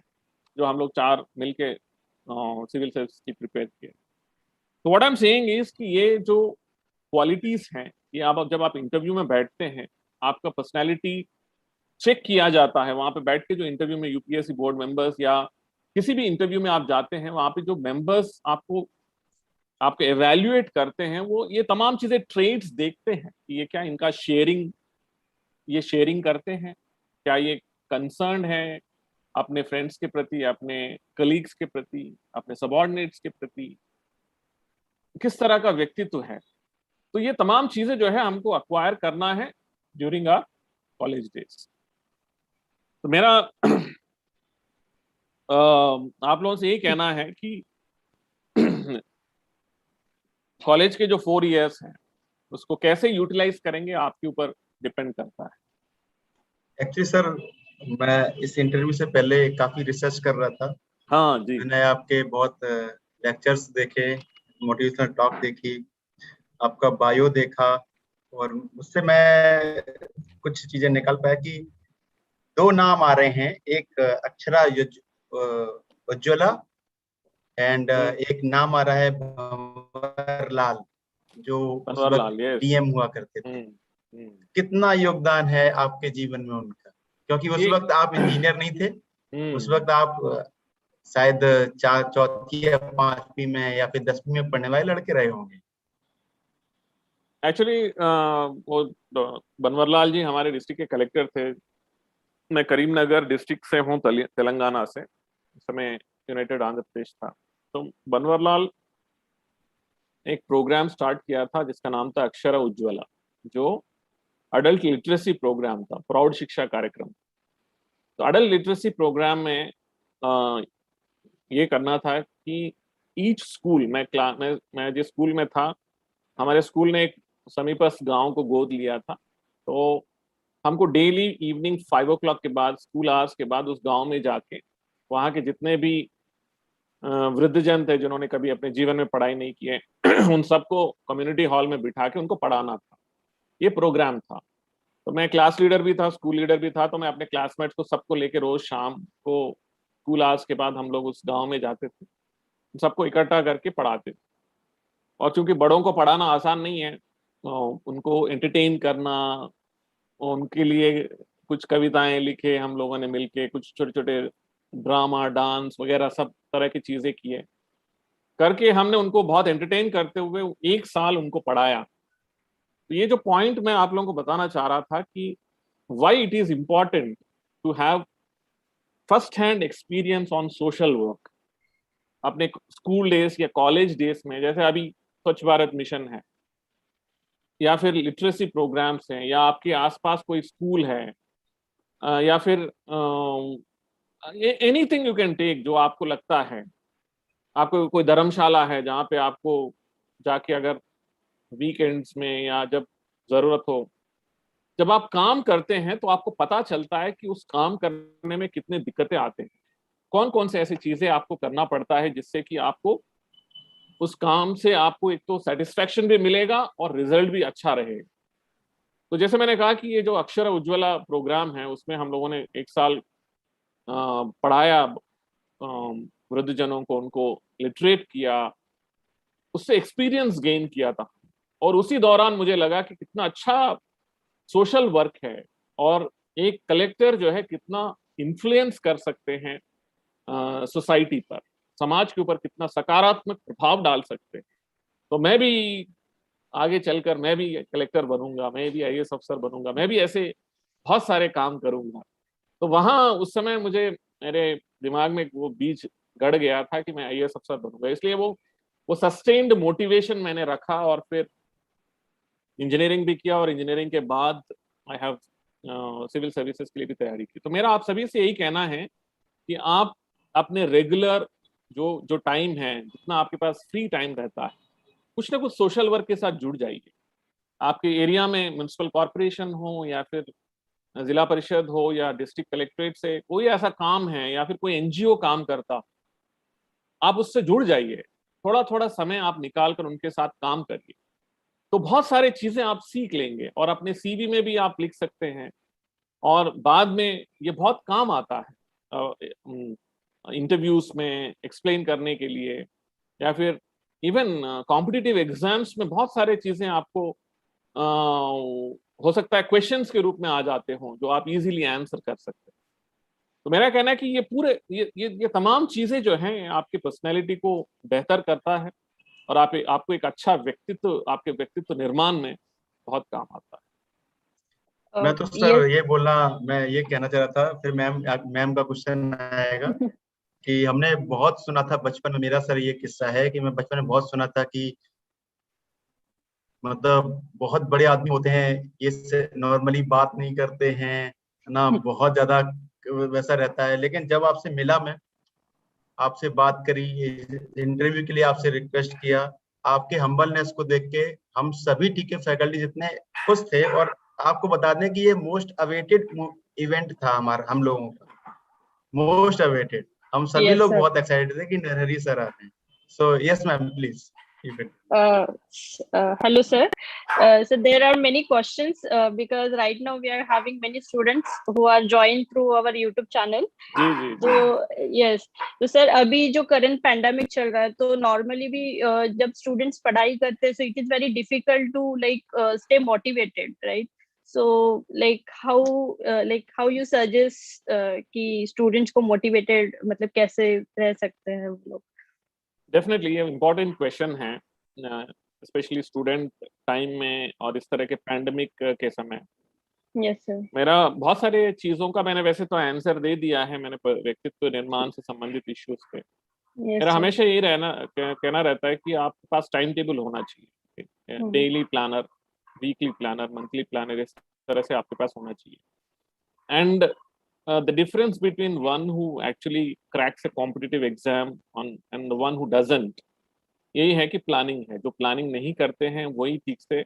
जो हम लोग 4 मिलके सिविल सर्विस की प्रिपेयर किए। तो what I am saying is कि ये जो क्वालिटीज हैं, ये आप जब आप इंटरव्यू में बैठते हैं, आपका पर्सनैलिटी चेक किया जाता है। वहां पे बैठ के जो इंटरव्यू में यूपीएससी बोर्ड मेंबर्स या किसी भी इंटरव्यू में आप जाते हैं, वहां पे जो मेंबर्स आपको एवेल्युएट करते हैं, वो ये तमाम चीजें, ट्रेड्स देखते हैं कि ये क्या इनका ये शेयरिंग करते हैं, क्या ये कंसर्न है अपने फ्रेंड्स के प्रति, अपने कलीग्स के प्रति, अपने सबॉर्डिनेट्स के प्रति, किस तरह का व्यक्तित्व है। तो ये तमाम चीजें जो है हमको अक्वायर करना है ड्यूरिंग आवर कॉलेज डेज। तो मेरा आप लोगों से यही कहना है कि कॉलेज के जो 4 इयर्स हैं उसको कैसे यूटिलाइज करेंगे आपके ऊपर डिपेंड करता है। एक्चुअली सर, मैं इस इंटरव्यू से पहले काफी रिसर्च कर रहा था। हाँ जी। मैंने आपके बहुत लेक्चर्स देखे, मोटिवेशनल टॉक देखी, आपका बायो देखा, और उससे मैं कुछ चीजें निकाल पाया कि 2 नाम आ रहे हैं, एक अक्षरा उज्ज्वला एंड एक नाम आ रहा है भंवरलाल, जो उस वक्त बनवारीलाल, यस। डीएम हुआ करते थे। कितना योगदान है आपके जीवन में उनका? क्योंकि उस वक्त आप इंजीनियर नहीं थे, उस वक्त आप शायद चौथी या 5वीं में या फिर 10वीं में पढ़ने वाले लड़के रहे होंगे। एक्चुअली वो बनवारीलाल जी हमारे डिस्ट्रिक्ट के कलेक्टर थे। मैं करीमनगर डिस्ट्रिक्ट से हूँ, तेलंगाना से। उस समय यूनाइटेड आंध्र प्रदेश था। तो बनवारीलाल एक प्रोग्राम स्टार्ट किया था जिसका नाम था अक्षरा उज्ज्वला, जो अडल्ट लिटरेसी प्रोग्राम था, प्रौढ़ शिक्षा कार्यक्रम। तो अडल्ट लिटरेसी प्रोग्राम में ये करना था कि ईच स्कूल, मैं जिस स्कूल में था, हमारे स्कूल ने एक समीपस्थ गांव को गोद लिया था। तो हमको डेली इवनिंग 5 o'clock के बाद, स्कूल आवर्स के बाद, उस गांव में जाके वहाँ के जितने भी वृद्धजन थे जिन्होंने कभी अपने जीवन में पढ़ाई नहीं की है उन सबको कम्युनिटी हॉल में बिठा के उनको पढ़ाना था। ये प्रोग्राम था। तो मैं क्लास लीडर भी था, स्कूल लीडर भी था। तो मैं अपने क्लासमेट्स को सबको लेके रोज शाम को स्कूल आवर्स के बाद हम लोग उस गांव में जाते थे, सबको इकट्ठा करके पढ़ाते थे। और चूंकि बड़ों को पढ़ाना आसान नहीं है, तो उनको एंटरटेन करना, उनके लिए कुछ कविताएं लिखे हम लोगों ने मिलके, कुछ छोटे छोटे ड्रामा, डांस वगैरह सब तरह की चीजें किए करके हमने उनको बहुत एंटरटेन करते हुए 1 साल उनको पढ़ाया। तो ये जो पॉइंट मैं आप लोगों को बताना चाह रहा था कि why it is important to have first hand experience on social work अपने स्कूल डेज या कॉलेज डेज में। जैसे अभी स्वच्छ भारत मिशन है, या फिर लिटरेसी प्रोग्राम्स हैं, या आपके आसपास कोई स्कूल है, या फिर एनीथिंग यू कैन टेक जो आपको लगता है। आपको कोई धर्मशाला है जहाँ पे आपको जाके अगर वीकेंड्स में या जब जरूरत हो, जब आप काम करते हैं तो आपको पता चलता है कि उस काम करने में कितने दिक्कतें आते हैं, कौन कौन से ऐसी चीजें आपको करना पड़ता है जिससे कि आपको उस काम से आपको एक तो सेटिस्फेक्शन भी मिलेगा और रिजल्ट भी अच्छा रहेगा। तो जैसे मैंने कहा कि ये जो अक्षर उज्ज्वला प्रोग्राम है, उसमें हम लोगों ने 1 साल पढ़ाया वृद्धजनों को, उनको लिटरेट किया, उससे एक्सपीरियंस गेन किया था। और उसी दौरान मुझे लगा कि कितना अच्छा सोशल वर्क है, और एक कलेक्टर जो है कितना इन्फ्लुएंस कर सकते हैं सोसाइटी पर, समाज के ऊपर कितना सकारात्मक प्रभाव डाल सकते हैं। तो मैं भी आगे चलकर मैं भी कलेक्टर बनूंगा, मैं भी आईएएस अफसर बनूंगा, मैं भी ऐसे बहुत सारे काम करूंगा। तो वहां उस समय मुझे, मेरे दिमाग में वो बीज गड़ गया था कि मैं आईएएस अफसर बनूंगा। इसलिए वो सस्टेन्ड मोटिवेशन मैंने रखा, और फिर इंजीनियरिंग भी किया, और इंजीनियरिंग के बाद आई हैव सिविल सर्विसेज के लिए भी तैयारी की। तो मेरा आप सभी से यही कहना है कि आप अपने रेगुलर जो जो टाइम है, जितना आपके पास फ्री टाइम रहता है, कुछ ना कुछ सोशल वर्क के साथ जुड़ जाइए। आपके एरिया में म्युनिसिपल कॉरपोरेशन हो, या फिर जिला परिषद हो, या डिस्ट्रिक्ट कलेक्ट्रेट से कोई ऐसा काम है, या फिर कोई एनजीओ काम करता, आप उससे जुड़ जाइए। थोड़ा थोड़ा समय आप निकाल कर उनके साथ काम करिए, तो बहुत सारी चीजें आप सीख लेंगे, और अपने सीवी में भी आप लिख सकते हैं, और बाद में ये बहुत काम आता है इंटरव्यूज में एक्सप्लेन करने के लिए, या फिर इवन कॉम्पिटिटिव एग्जाम्स में बहुत सारे चीजें आपको हो सकता है क्वेश्चंस के रूप में आ जाते हों जो आप इजीली आंसर कर सकते हैं। तो मेरा कहना है कि ये पूरे ये तमाम चीजें जो हैं आपकी पर्सनैलिटी को बेहतर करता है, और आपको एक अच्छा व्यक्तित्व, आपके व्यक्तित्व निर्माण में बहुत काम आता मैं तो Yes. सर मैं ये कहना चाह रहा था, फिर मैम मैम का क्वेश्चन आएगा कि हमने बहुत सुना था बचपन में। मेरा सर ये किस्सा है कि मैं बचपन में बहुत सुना था कि मतलब बहुत बड़े आदमी होते हैं, ये नॉर्मली बात नहीं करते हैं ना, बहुत ज्यादा वैसा रहता है। लेकिन जब आपसे मिला, मैं आपसे बात करी, इंटरव्यू के लिए आपसे रिक्वेस्ट किया, आपके हम्बलनेस को देख के हम सभी टीके फैकल्टी जितने खुश थे। और आपको बता दें कि ये मोस्ट अवेटेड इवेंट था हमारा, हम लोगों का मोस्ट अवेटेड। हम सभी Yes, लोग sir. बहुत एक्साइटेड थे कि नरहरी सर आ रहे हैं। So yes ma'am, please. Uh, Hello, sir. So there are many questions because right now we are having many students who are joined through our YouTube channel. है। जी जी तो जी। यस, तो सर अभी जो करंट पैंडेमिक चल रहा है, तो नॉर्मली भी जब स्टूडेंट्स पढ़ाई करते हैं, so it is very difficult to like stay motivated, right? So like how you suggest कि स्टूडेंट्स को मोटिवेटेड मतलब कैसे रह सकते हैं वो लोग? डेफिनेटली ये इम्पोर्टेंट क्वेश्चन है, स्पेशली स्टूडेंट टाइम में और इस तरह के पैंडेमिक के समय। Yes sir. मेरा बहुत सारे चीजों का मैंने वैसे तो आंसर दे दिया है, मैंने व्यक्तित्व निर्माण से संबंधित इश्यूज पे। यस मेरा सर। हमेशा यही कहना रहता है कि आपके पास टाइम टेबल होना चाहिए, daily planner, weekly planner, monthly planner, इस तरह से आपके पास होना चाहिए। And the difference between one who actually cracks a competitive exam and the one who doesn't, यही है कि प्लानिंग है। जो प्लानिंग नहीं करते हैं वही ठीक से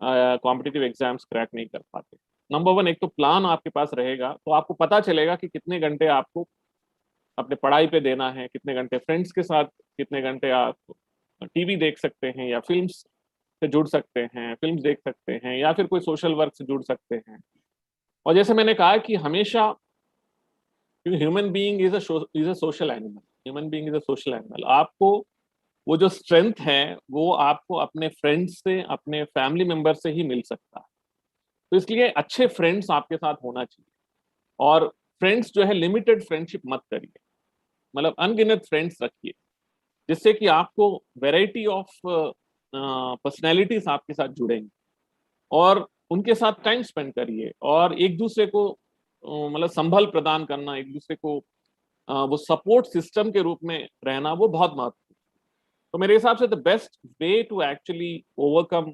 कॉम्पिटिटिव एग्जाम्स क्रैक नहीं कर पाते। नंबर वन, एक तो प्लान आपके पास रहेगा तो आपको पता चलेगा कि कितने घंटे आपको अपने पढ़ाई पे देना है, कितने घंटे फ्रेंड्स के साथ, कितने घंटे आप टीवी देख सकते हैं या फिल्म्स से जुड़ सकते हैं, फिल्म्स देख सकते हैं या फिर कोई सोशल वर्क से जुड़ सकते हैं। और जैसे मैंने कहा कि हमेशा human being is a social animal, human being is a social animal. आपको वो जो स्ट्रेंथ है वो आपको अपने फ्रेंड्स से, अपने फैमिली मेंबर से ही मिल सकता है। तो इसलिए अच्छे फ्रेंड्स आपके साथ होना चाहिए। और फ्रेंड्स जो है लिमिटेड फ्रेंडशिप मत करिए, मतलब अनगिनत फ्रेंड्स रखिए, जिससे कि आपको वैरायटी ऑफ पर्सनैलिटीज आपके साथ जुड़ेंगे और उनके साथ टाइम स्पेंड करिए। और एक दूसरे को मतलब संभल प्रदान करना, एक दूसरे को वो सपोर्ट सिस्टम के रूप में रहना, वो बहुत महत्वपूर्ण। तो मेरे हिसाब से the best way to actually overcome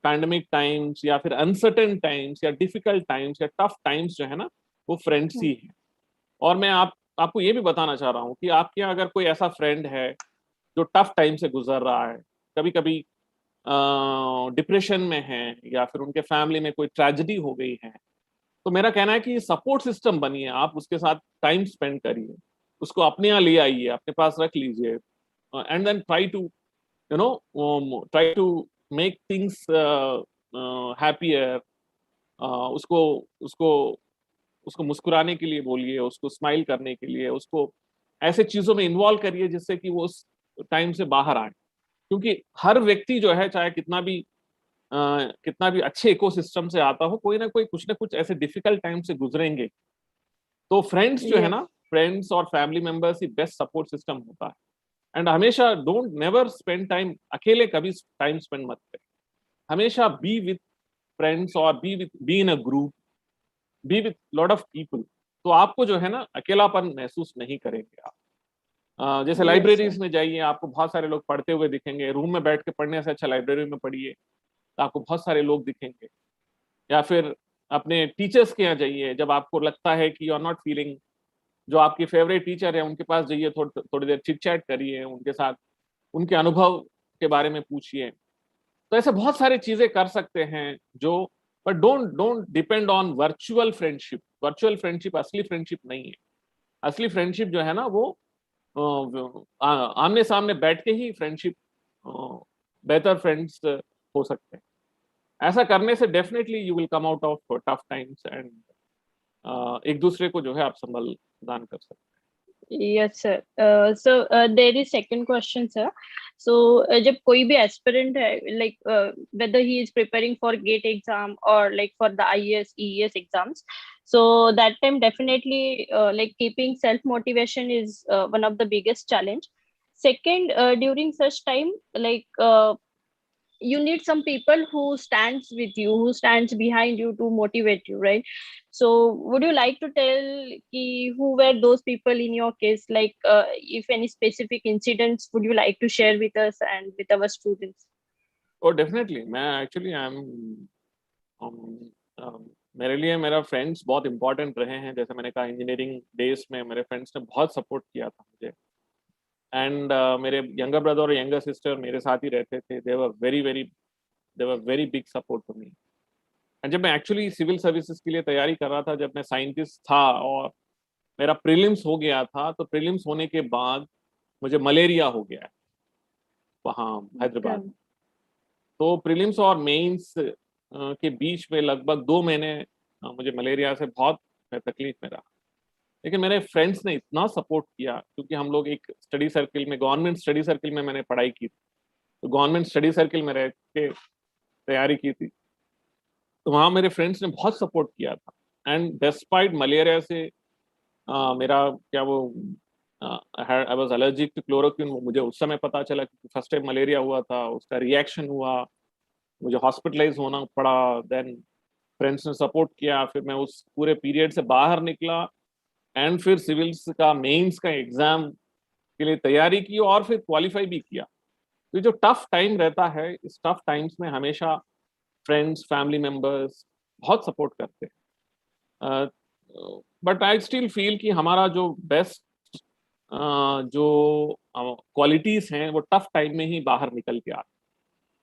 pandemic times या फिर अनसर्टेन टाइम्स या डिफिकल्ट टाइम्स या टफ टाइम्स जो है ना, वो फ्रेंड्स ही है। और मैं आपको ये भी बताना चाह रहा हूँ कि आपके यहाँ अगर कोई ऐसा फ्रेंड है जो टफ टाइम से गुजर रहा है, कभी कभी डिप्रेशन में है या फिर उनके फैमिली में कोई ट्रेजेडी हो गई है, तो मेरा कहना है कि सपोर्ट सिस्टम बनिए, आप उसके साथ टाइम स्पेंड करिए, उसको अपने यहाँ ले आइए, अपने पास रख लीजिए, and then try to try to make things happier. उसको उसको उसको मुस्कुराने के लिए बोलिए, उसको स्माइल करने के लिए, उसको ऐसे चीजों में इन्वॉल्व करिए जिससे कि वो उस टाइम से बाहर आए। क्योंकि हर व्यक्ति जो है, चाहे कितना भी अच्छे इकोसिस्टम से आता हो, कोई ना कोई कुछ ना कुछ ऐसे डिफिकल्ट टाइम से गुजरेंगे। तो फ्रेंड्स जो है Yes. ना, फ्रेंड्स और फैमिली मेंबर्स ही बेस्ट सपोर्ट सिस्टम होता है। एंड हमेशा डोंट नेवर स्पेंड टाइम अकेले, कभी टाइम स्पेंड मत करें। हमेशा बी विथ फ्रेंड्स और be in a group, B with lot of people. तो आपको जो है ना अकेलापन महसूस नहीं करेंगे आप। जैसे Yes, sir. लाइब्रेरीज में जाइए, आपको बहुत सारे लोग पढ़ते हुए दिखेंगे। रूम में बैठ के पढ़ने से अच्छा लाइब्रेरी में पढ़िए, तो आपको बहुत सारे लोग दिखेंगे। या फिर अपने टीचर्स के यहाँ जाइए, जब आपको लगता है कि यू आर नॉट फीलिंग, जो आपकी फेवरेट टीचर है उनके पास जाइए, थोड़ी देर चिट चैट करिए उनके साथ, उनके अनुभव के बारे में पूछिए। तो ऐसे बहुत सारी चीजें कर सकते हैं जो, but don't don't depend on virtual friendship. Virtual friendship असली फ्रेंडशिप नहीं है। असली फ्रेंडशिप जो है ना, वो आमने सामने बैठ के ही फ्रेंडशिप, बेहतर फ्रेंड्स हो सकते हैं। ऐसा करने से definitely you will come out of tough times and एक दूसरे को जो है आप संबल दान कर सकते हैं। Yes, sir. So there is second question, sir. So जब कोई भी aspirant है, like whether he is preparing for GATE exam or like for the IES, EES exams, so that time definitely like keeping self motivation is one of the biggest challenge. Second, during such time, like you need some people who stands with you, who stands behind you to motivate you, right? So would you like to tell who were those people in your case, like if any specific incidents would you like to share with us and with our students? और डेफिनेटली मैं एक्चुअली आई एम मेरे लिए मेरा फ्रेंड्स बहुत इंपॉर्टेंट रहे हैं। जैसे मैंने कहा, इंजीनियरिंग डेज में मेरे फ्रेंड्स ने बहुत सपोर्ट किया था मुझे। एंड मेरे यंगर ब्रदर और यंगर सिस्टर मेरे साथ ही रहते थे। They were very big support to me. And जब मैं एक्चुअली सिविल सर्विसेज के लिए तैयारी कर रहा था, जब मैं साइंटिस्ट था और मेरा प्रीलिम्स हो गया था, तो प्रीलिम्स होने के बाद मुझे मलेरिया हो गया वहाँ हैदराबाद में। तो प्रीलिम्स और मेंस के बीच में लगभग 2 महीने मुझे मलेरिया से बहुत तकलीफ में रहा। लेकिन मेरे फ्रेंड्स ने इतना सपोर्ट किया, क्योंकि हम लोग एक स्टडी सर्किल में, गवर्नमेंट स्टडी सर्किल में मैंने पढ़ाई की थी, तो गवर्नमेंट स्टडी सर्किल में रह के तैयारी की थी। तो वहाँ मेरे फ्रेंड्स ने बहुत सपोर्ट किया था। एंड डिस्पाइट मलेरिया से मेरा क्या वो I was allergic to chloroquine, वो मुझे उस समय पता चला कि फर्स्ट टाइम मलेरिया हुआ था, उसका रिएक्शन हुआ, मुझे हॉस्पिटलाइज होना पड़ा। देन फ्रेंड्स ने सपोर्ट किया, फिर मैं उस पूरे पीरियड से बाहर निकला एंड फिर सिविल्स का मेंस का एग्जाम के लिए तैयारी की और फिर क्वालिफाई भी किया। तो जो टफ टाइम रहता है, इस टफ टाइम्स में हमेशा फ्रेंड्स, फैमिली मेंबर्स बहुत सपोर्ट करते हैं। बट आई स्टिल फील कि हमारा जो बेस्ट जो क्वालिटीज हैं वो टफ टाइम में ही बाहर निकल के आते।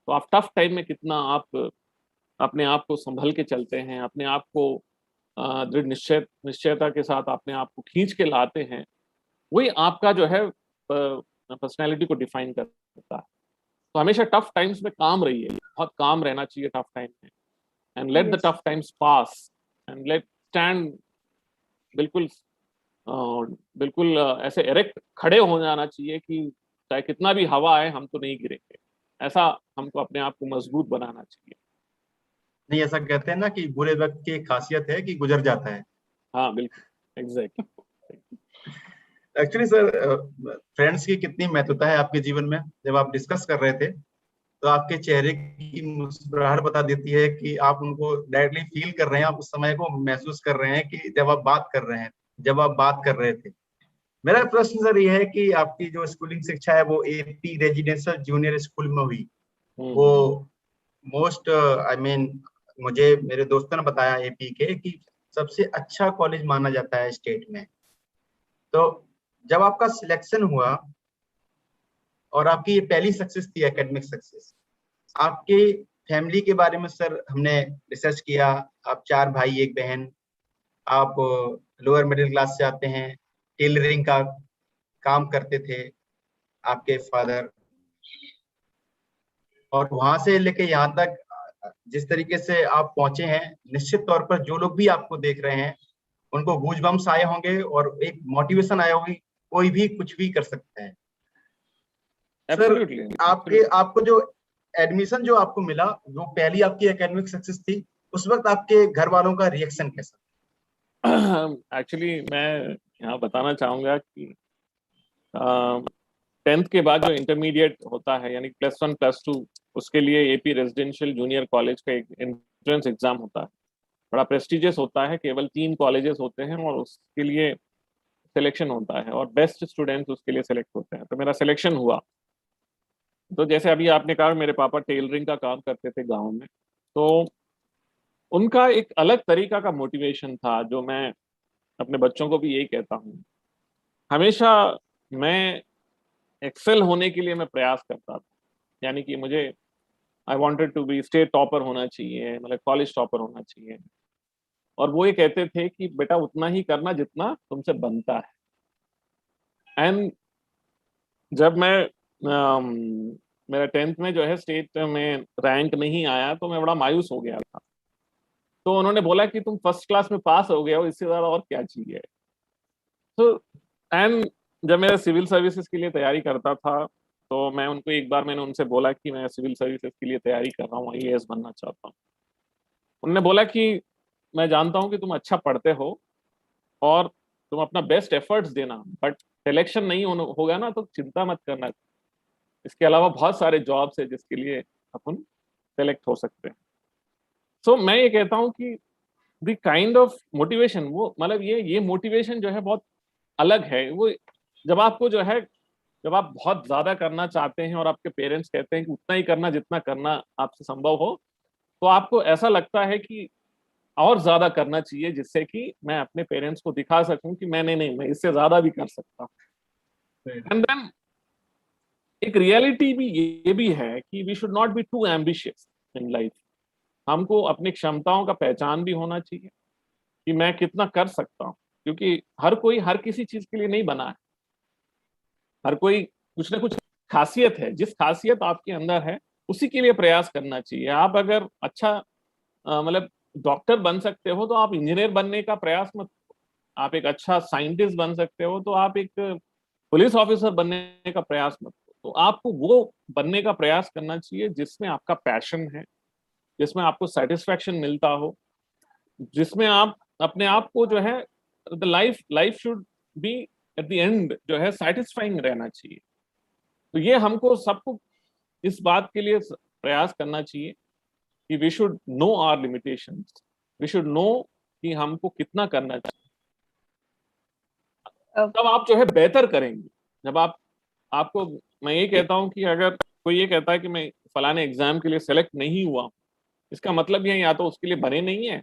तो आप टफ टाइम में कितना आप अपने आप को संभल के चलते हैं, अपने आप को दृढ़ निश्चयता के साथ अपने आप को खींच के लाते हैं, वही आपका जो है पर्सनैलिटी को डिफाइन करता है। तो हमेशा टफ टाइम्स में काम रहिए, बहुत काम रहना चाहिए टफ टाइम में, and let the Yes. Tough times pass and let stand, बिल्कुल बिल्कुल ऐसे एरेक्ट खड़े हो जाना चाहिए कि चाहे कितना भी हवा आए हम तो नहीं गिरेंगे। ऐसा हमको अपने आप को मजबूत बनाना चाहिए। नहीं, ऐसा कहते हैं ना कि बुरे वक्त की एक खासियत है कि गुजर जाता है। हाँ बिल्कुल, एग्जैक्टली। एक्चुअली सर, फ्रेंड्स की कितनी महत्वता है आपके जीवन में? जब आप डिस्कस कर रहे थे तो आपके चेहरे की मुस्कुराहट बता देती है कि आप उनको डायरेक्टली फील कर रहे हैं, आप उस समय को महसूस कर रहे हैं कि जब आप बात कर रहे हैं, जब आप बात कर रहे थे। मेरा प्रश्न सर ये है कि आपकी जो स्कूलिंग शिक्षा है वो एपी रेजिडेंशियल जूनियर स्कूल में हुई। वो मोस्ट आई मीन मुझे मेरे दोस्तों ने बताया एपी के कि सबसे अच्छा कॉलेज माना जाता है स्टेट में। तो जब आपका सिलेक्शन हुआ और आपकी ये पहली सक्सेस थी, एकेडमिक सक्सेस, आपके फैमिली के बारे में सर हमने रिसर्च किया। आप 4 भाई 1 बहन, आप लोअर मिडिल क्लास से आते हैं, टेलरिंग का काम करते थे आपके फादर, और वहां से लेके यहाँ तक जिस तरीके से आप पहुंचे हैं, निश्चित तौर पर जो लोग भी आपको देख रहे हैं उनको गूजबम्स आए होंगे और एक मोटिवेशन आया होगी, कोई भी कुछ भी कर सकता है। सर, आपको जो एडमिशन जो आपको मिला, वो पहली आपकी एकेडमिक सक्सेस थी, उस वक्त आपके घर वालों का रिएक्शन कैसा? एक्चुअली मैं यहाँ बताना चाहूंगा कि 10th के बाद जो इंटरमीडिएट होता है यानी +1 +2, उसके लिए एपी रेजिडेंशियल जूनियर कॉलेज का एक एंट्रेंस एग्जाम होता है, बड़ा प्रेस्टिजियस होता है। केवल 3 कॉलेजेस होते हैं और उसके लिए सिलेक्शन होता है और बेस्ट स्टूडेंट्स उसके लिए सिलेक्ट होते हैं। तो मेरा सिलेक्शन हुआ। तो जैसे अभी आपने कहा, मेरे पापा टेलरिंग का काम करते थे गाँव में, तो उनका एक अलग तरीका का मोटिवेशन था, जो मैं अपने बच्चों को भी यही कहता हूँ। हमेशा मैं एक्सेल होने के लिए मैं प्रयास करता था, यानी कि मुझे I wanted to be state topper होना चाहिए, मतलब कॉलेज टॉपर होना चाहिए। और वो ये कहते थे कि बेटा उतना ही करना जितना तुमसे बनता है। एंड जब मैं मेरा 10th में जो है स्टेट में रैंक नहीं आया तो मैं बड़ा मायूस हो गया था। तो उन्होंने बोला कि तुम फर्स्ट क्लास में पास हो गए हो, इससे ज्यादा और क्या चाहिए। तो एंड जब मैं सिविल सर्विसेज के लिए तैयारी करता था तो मैं उनको एक बार मैंने उनसे बोला कि मैं सिविल सर्विसेज के लिए तैयारी कर रहा हूँ, आईएएस बनना चाहता हूँ। उन्होंने बोला कि मैं जानता हूँ कि तुम अच्छा पढ़ते हो और तुम अपना बेस्ट एफर्ट्स देना, बट सिलेक्शन नहीं होगा ना तो चिंता मत करना, इसके अलावा बहुत सारे जॉब्स है जिसके लिए अपन सेलेक्ट हो सकते हैं। सो मैं ये कहता हूँ कि द काइंड ऑफ मोटिवेशन, वो मतलब ये मोटिवेशन जो है बहुत अलग है। वो जब आपको जो है, जब आप बहुत ज्यादा करना चाहते हैं और आपके पेरेंट्स कहते हैं कि उतना ही करना जितना करना आपसे संभव हो, तो आपको ऐसा लगता है कि और ज्यादा करना चाहिए, जिससे कि मैं अपने पेरेंट्स को दिखा सकूं कि नहीं, मैं इससे ज्यादा भी कर सकता हूँ। एंड देन एक रियलिटी भी ये भी है कि we should not be too ambitious in life. हमको अपनी क्षमताओं का पहचान भी होना चाहिए कि मैं कितना कर सकता हूँ, क्योंकि हर कोई हर किसी चीज के लिए नहीं बना है। हर कोई कुछ ना कुछ खासियत है, जिस खासियत आपके अंदर है उसी के लिए प्रयास करना चाहिए। आप अगर अच्छा मतलब डॉक्टर बन सकते हो तो आप इंजीनियर बनने का प्रयास मत करो। आप एक अच्छा साइंटिस्ट बन सकते हो तो आप एक पुलिस ऑफिसर बनने का प्रयास मत करो। तो आपको वो बनने का प्रयास करना चाहिए जिसमें आपका पैशन है, जिसमें आपको सेटिस्फैक्शन मिलता हो, जिसमें आप अपने आप को जो है the life should be at the end जो है सेटिस्फाइंग रहना चाहिए। तो ये हमको सबको इस बात के लिए प्रयास करना चाहिए कि we should know our limitations, we should know कि हमको कितना करना चाहिए। तब आप जो है बेहतर करेंगे। जब आपको मैं ये कहता हूं कि अगर कोई ये कहता है कि मैं फलाने एग्जाम के लिए सेलेक्ट नहीं हुआ, इसका मतलब ये या तो उसके लिए बने नहीं है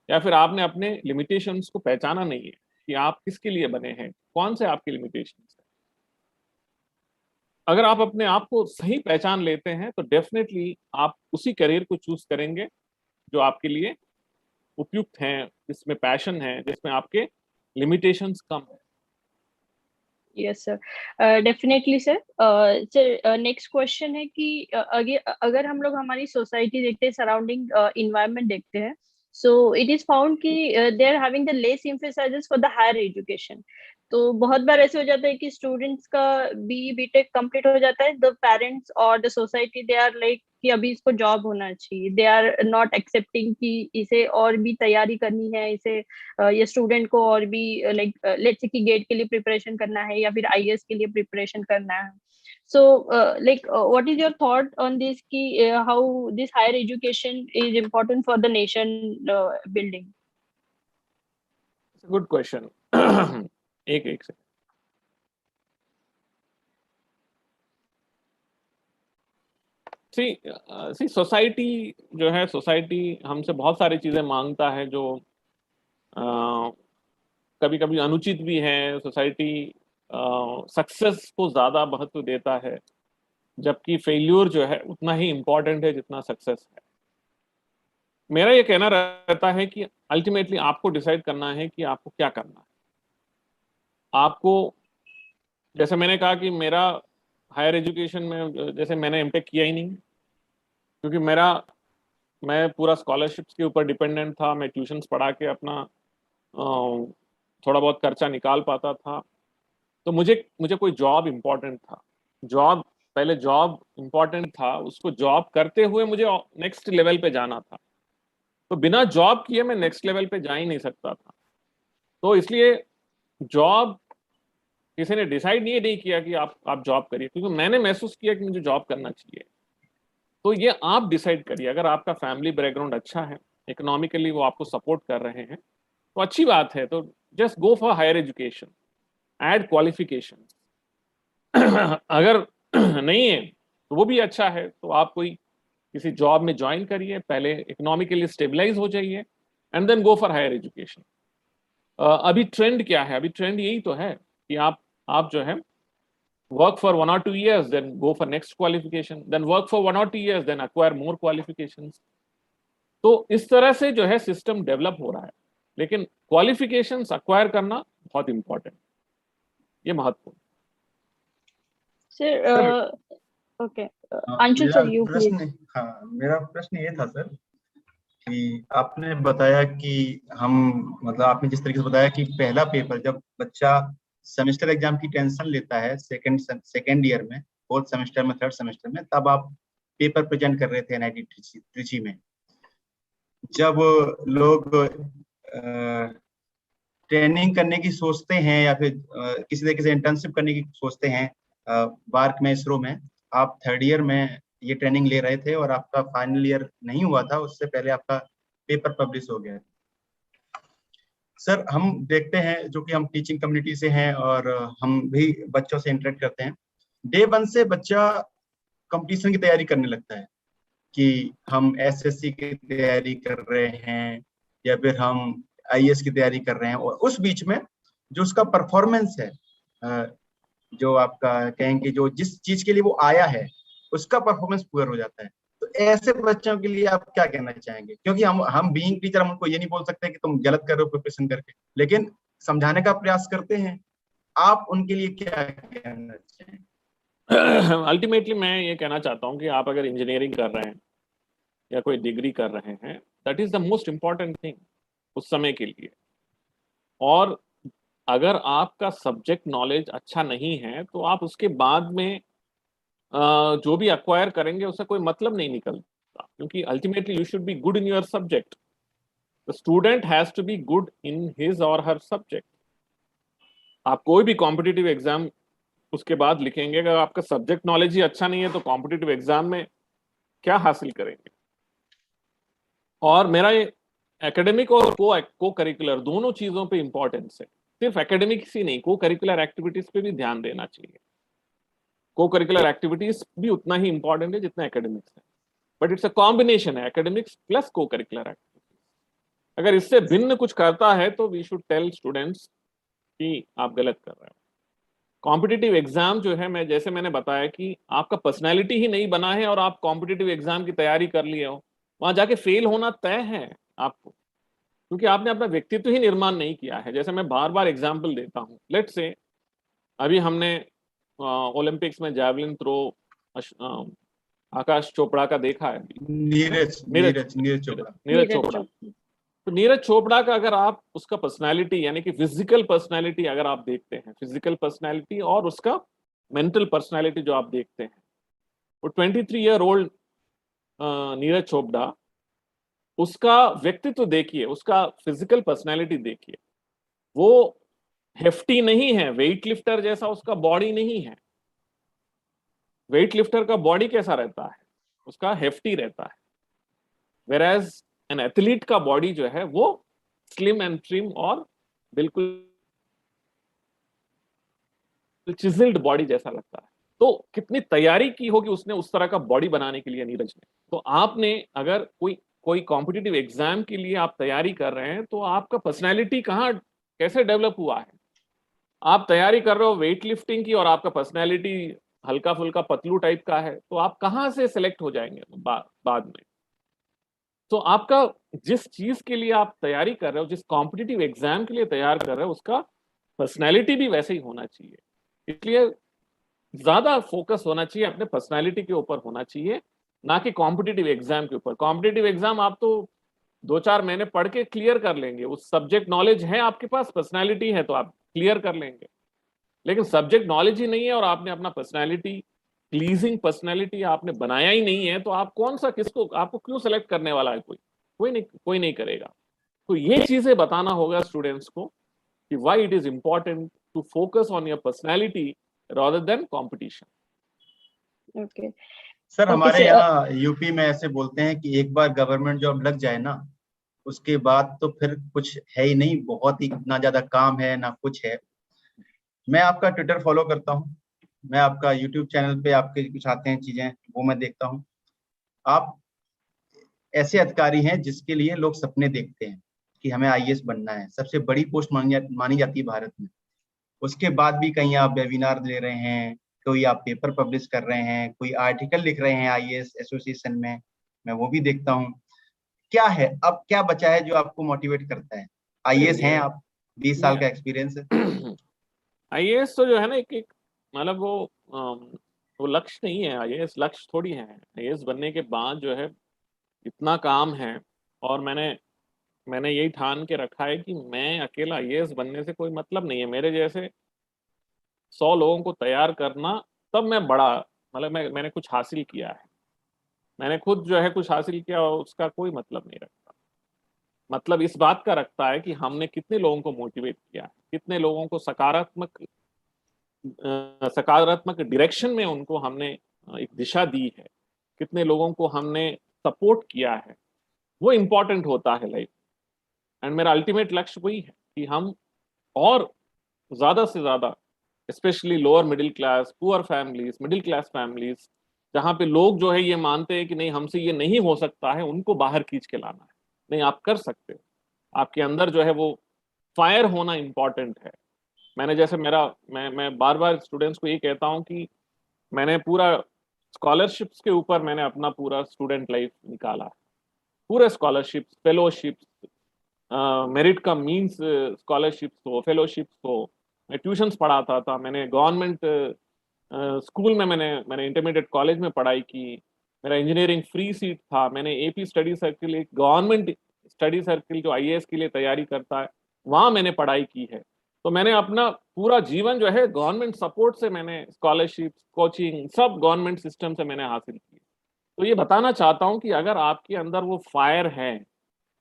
या फिर आपने अपने लिमिटेशंस को पहचाना नहीं है कि आप किसके लिए बने हैं, कौन से आपके लिमिटेशंस हैं। अगर आप अपने आप को सही पहचान लेते हैं तो डेफिनेटली आप उसी करियर को चूज करेंगे जो आपके लिए उपयुक्त हैं, जिसमें पैशन है, जिसमें आपके लिमिटेशंस कम है। Yes sir, definitely sir. Sir next question है कि अगर हम लोग हमारी सोसाइटी देखते हैं, सराउंडिंग इन्वायरमेंट देखते हैं, सो इट इज फाउंड कि they are having the less emphasises for the higher education. तो बहुत बार ऐसे हो जाता है कि स्टूडेंट्स का बीटेक कंप्लीट हो जाता है, द पेरेंट्स और the society they are like कि अभी इसको जॉब होना चाहिए, दे आर नॉट एक्सेप्टिंग कि इसे और भी तैयारी करनी है, इसे ये स्टूडेंट को और भी लाइक लेट्स से कि गेट के लिए प्रिपरेशन करना है या फिर आईएएस के लिए प्रिपरेशन करना है। So like what is your thought on this कि how this higher education is important for the nation building? Good question. एक सेकंड। सी सोसाइटी जो है, सोसाइटी हमसे बहुत सारी चीजें मांगता है जो कभी कभी अनुचित भी है। सोसाइटी सक्सेस को ज्यादा महत्व देता है, जबकि फेल्यूर जो है उतना ही इम्पोर्टेंट है जितना सक्सेस है। मेरा ये कहना रहता है कि अल्टीमेटली आपको डिसाइड करना है कि आपको क्या करना है। आपको, जैसे मैंने कहा कि मेरा हायर एजुकेशन में जैसे मैंने एमटेक किया ही नहीं, क्योंकि मैं पूरा स्कॉलरशिप्स के ऊपर डिपेंडेंट था। मैं ट्यूशन्स पढ़ा के अपना थोड़ा बहुत खर्चा निकाल पाता था। तो मुझे कोई जॉब इम्पोर्टेंट था, पहले जॉब इम्पोर्टेंट था, उसको जॉब करते हुए मुझे नेक्स्ट लेवल पे जाना था। तो बिना जॉब किए मैं नेक्स्ट लेवल पे जा ही नहीं सकता था। तो इसलिए जॉब किसी ने डिसाइड नहीं किया कि आप जॉब करिए, क्योंकि मैंने महसूस किया कि मुझे जॉब करना चाहिए। तो ये आप डिसाइड करिए। अगर आपका फैमिली बैकग्राउंड अच्छा है, इकोनॉमिकली वो आपको सपोर्ट कर रहे हैं, तो अच्छी बात है। तो just go for higher education, add qualification. अगर नहीं है तो वो भी अच्छा है। तो आप कोई किसी जॉब में ज्वाइन करिए, पहले इकोनॉमिकली स्टेबलाइज हो जाइए, and then go for higher education. अभी ट्रेंड क्या है? अभी ट्रेंड यही तो है कि आप जो है work for 1 or 2 years, then go for next qualification, then work for 1 or 2 years, then acquire more qualifications। तो इस तरह से जो है सिस्टम डेवलप हो रहा है, लेकिन क्वालिफिकेशंस अक्वायर करना बहुत इंपॉर्टेंट, ये महत्वपूर्ण। Sir okay, Anshul sir you please. मेरा प्रश्न ये था सर कि आपने बताया कि हम, मतलब आपने जिस तरीके से बताया कि पहला पेपर जब बच्चा सेमेस्टर एग्जाम की टेंशन लेता है सेकेंड ईयर में, फोर्थ सेमेस्टर में, थर्ड सेमेस्टर में, तब आप पेपर प्रेजेंट कर रहे थे एनआईटी त्रिची में। जब लोग ट्रेनिंग करने की सोचते हैं या फिर किसी तरीके से इंटर्नशिप करने की सोचते हैं बार्क में, इसरो में, आप थर्ड ईयर में ये ट्रेनिंग ले रहे थे और आपका फाइनल ईयर नहीं हुआ था, उससे पहले आपका पेपर पब्लिश हो गया। सर हम देखते हैं, जो कि हम टीचिंग कम्युनिटी से हैं और हम भी बच्चों से इंटरेक्ट करते हैं, डे 1 से बच्चा कंपटीशन की तैयारी करने लगता है कि हम एसएससी की तैयारी कर रहे हैं या फिर हम आईएएस की तैयारी कर रहे हैं, और उस बीच में जो उसका परफॉर्मेंस है, जो आपका कहेंगे जो जिस चीज के लिए वो आया है उसका परफॉर्मेंस पुअर हो जाता है। तो ऐसे बच्चों के लिए आप क्या कहना चाहेंगे? क्योंकि हम बीइंग टीचर हम उनको ये नहीं बोल सकते कि तुम गलत कर रहे हो प्रिपरेशन करके, लेकिन समझाने का प्रयास करते हैं। आप उनके लिए क्या कहना चाहेंगे? अल्टीमेटली मैं ये कहना चाहता हूँ कि आप अगर इंजीनियरिंग कर रहे हैं या कोई डिग्री कर रहे हैं, that is the most important thing उस समय के लिए। और अगर आपका सब्जेक्ट नॉलेज अच्छा नहीं है तो आप उसके बाद में जो भी अक्वायर करेंगे उससे कोई मतलब नहीं निकलता, क्योंकि ultimately you should be good in your subject. The student has to be good in his और हर सब्जेक्ट। आप कोई भी कॉम्पिटिटिव एग्जाम उसके बाद लिखेंगे, अगर आपका सब्जेक्ट नॉलेज ही अच्छा नहीं है तो कॉम्पिटिटिव एग्जाम में क्या हासिल करेंगे? और मेरा ये एकेडमिक और को करिकुलर दोनों चीजों पे इंपॉर्टेंस है। सिर्फ एकेडमिक्स ही नहीं, को करिकुलर एक्टिविटीज पे भी ध्यान देना चाहिए। को करिकुलर एक्टिविटीज भी उतना ही इंपॉर्टेंट है जितना एकेडमिक्स है, बट इट्स अ कॉम्बिनेशन है, एकेडमिक्स प्लस को करिकुलर एक्टिविटीज। अगर इससे भिन्न कुछ करता है तो वी शुड टेल स्टूडेंट्स कि आप गलत कर रहे हो। कॉम्पिटिटिव एग्जाम जो है, जैसे मैंने बताया कि आपका पर्सनैलिटी ही नहीं बना है और आप कॉम्पिटिटिव एग्जाम की तैयारी कर लिए हो, वहां जाके फेल होना तय है आपको, क्योंकि आपने अपना व्यक्तित्व ही निर्माण नहीं किया है। जैसे मैं बार बार एग्जाम्पल देता हूँ, लेट्स से अभी हमने ओलंपिक्स में जैवलिन थ्रो आकाश चोपड़ा का देखा है, नीरज चोपड़ा। तो नीरज चोपड़ा का अगर आप उसका पर्सनालिटी यानी कि फिजिकल पर्सनालिटी अगर आप देखते हैं, फिजिकल पर्सनालिटी और उसका मेंटल पर्सनालिटी जो आप देखते हैं, वो 23-year-old नीरज चोपड़ा, उसका व्यक्तित्व देखिए, उसका फिजिकल पर्सनालिटी देखिए, वो हेफ्टी नहीं है, वेट लिफ्टर जैसा उसका बॉडी नहीं है। वेट लिफ्टर का बॉडी कैसा रहता है, उसका हेफ्टी रहता है, वेराज एन एथलीट का बॉडी जो है वो स्लिम एंड ट्रिम और बिल्कुल चिजल्ड बॉडी जैसा लगता है। तो कितनी तैयारी की होगी उसने उस तरह का बॉडी बनाने के लिए नीरज ने। तो आपने अगर कोई कॉम्पिटिटिव एग्जाम के लिए आप तैयारी कर रहे हैं तो आपका पर्सनैलिटी कहाँ कैसे डेवलप हुआ है। आप तैयारी कर रहे हो वेट लिफ्टिंग की और आपका पर्सनैलिटी हल्का फुल्का पतलू टाइप का है, तो आप कहाँ से सिलेक्ट हो जाएंगे बाद में। तो आपका जिस चीज के लिए आप तैयारी कर रहे हो, जिस कॉम्पिटिटिव एग्जाम के लिए तैयार कर रहे हो, उसका पर्सनैलिटी भी वैसे ही होना चाहिए। इसलिए ज्यादा फोकस होना चाहिए अपने पर्सनैलिटी के ऊपर होना चाहिए, ना कि कॉम्पिटिटिव एग्जाम के ऊपर। कॉम्पिटिटिव एग्जाम आप तो 2-4 महीने पढ़ के क्लियर कर लेंगे, उस सब्जेक्ट नॉलेज है आपके पास, पर्सनैलिटी है तो आप क्लियर कर लेंगे। लेकिन सब्जेक्ट नॉलेज ही नहीं है और आपने अपना पर्सनैलिटी, प्लीजिंग पर्सनैलिटी आपने बनाया ही नहीं है, तो आप कौन सा किसको आपको क्यों सेलेक्ट करने वाला है, कोई नहीं करेगा। तो ये चीजें बताना होगा स्टूडेंट्स को कि why it is important to focus on your personality rather than competition. Okay. Sir हमारे यहाँ यूपी में ऐसे बोलते हैं कि एक बार गवर्नमेंट जॉब लग जाए ना, उसके बाद तो फिर कुछ है ही नहीं, बहुत ही ना ज्यादा काम है ना कुछ है। मैं आपका ट्विटर फॉलो करता हूँ, मैं आपका यूट्यूब चैनल पे आपके कुछ आते हैं चीजें वो मैं देखता हूँ। आप ऐसे अधिकारी हैं जिसके लिए लोग सपने देखते हैं कि हमें आईएएस बनना है, सबसे बड़ी पोस्ट मानी जाती है भारत में। उसके बाद भी कहीं आप वेबिनार दे रहे हैं, कोई आप पेपर पब्लिश कर रहे हैं, कोई आर्टिकल लिख रहे हैं आईएएस एसोसिएशन में, मैं वो भी देखता हूँ। क्या है अब क्या बचा है जो आपको मोटिवेट करता है? आईएएस हैं आप, 20 साल का एक्सपीरियंस है। आईएएस तो जो है ना एक मतलब वो लक्ष्य नहीं है, आईएएस लक्ष्य थोड़ी है। आईएएस बनने के बाद जो है इतना काम है, और मैंने यही ठान के रखा है कि मैं अकेला आईएएस बनने से कोई मतलब नहीं है। मेरे जैसे 100 लोगों को तैयार करना, तब मैं बड़ा मतलब मैंने कुछ हासिल किया है। मैंने खुद जो है कुछ हासिल किया, उसका कोई मतलब नहीं रखता। मतलब इस बात का रखता है कि हमने कितने लोगों को मोटिवेट किया है, कितने लोगों को सकारात्मक डायरेक्शन में उनको हमने एक दिशा दी है, कितने लोगों को हमने सपोर्ट किया है, वो इम्पोर्टेंट होता है लाइफ। एंड मेरा अल्टीमेट लक्ष्य वही है कि हम और ज्यादा से ज्यादा, specially lower middle class, poor families, middle class families, जहाँ पे लोग जो है ये मानते हैं कि नहीं हमसे ये नहीं हो सकता है, उनको बाहर खींच के लाना है। नहीं, आप कर सकते हो, आपके अंदर जो है वो फायर होना इंपॉर्टेंट है। मैंने जैसे मैं बार बार स्टूडेंट्स को ये कहता हूँ कि मैंने पूरा स्कॉलरशिप्स के ऊपर मैंने अपना पूरा स्टूडेंट लाइफ निकाला है। पूरे स्कॉलरशिप्स, फेलोशिप्स, मेरिट का मीन्स स्कॉलरशिप्स हो, फेलोशिप्स हो, मैं ट्यूशन्स पढ़ाता था, मैंने गवर्नमेंट स्कूल में मैंने इंटरमीडिएट कॉलेज में पढ़ाई की, मेरा इंजीनियरिंग फ्री सीट था, मैंने एपी स्टडी सर्किल, एक गवर्नमेंट स्टडी सर्किल जो आईएएस के लिए तैयारी करता है, वहाँ मैंने पढ़ाई की है। तो मैंने अपना पूरा जीवन जो है गवर्नमेंट सपोर्ट से मैंने स्कॉलरशिप, कोचिंग सब गवर्नमेंट सिस्टम से मैंने हासिल की। तो ये बताना चाहता हूँ कि अगर आपके अंदर वो फायर है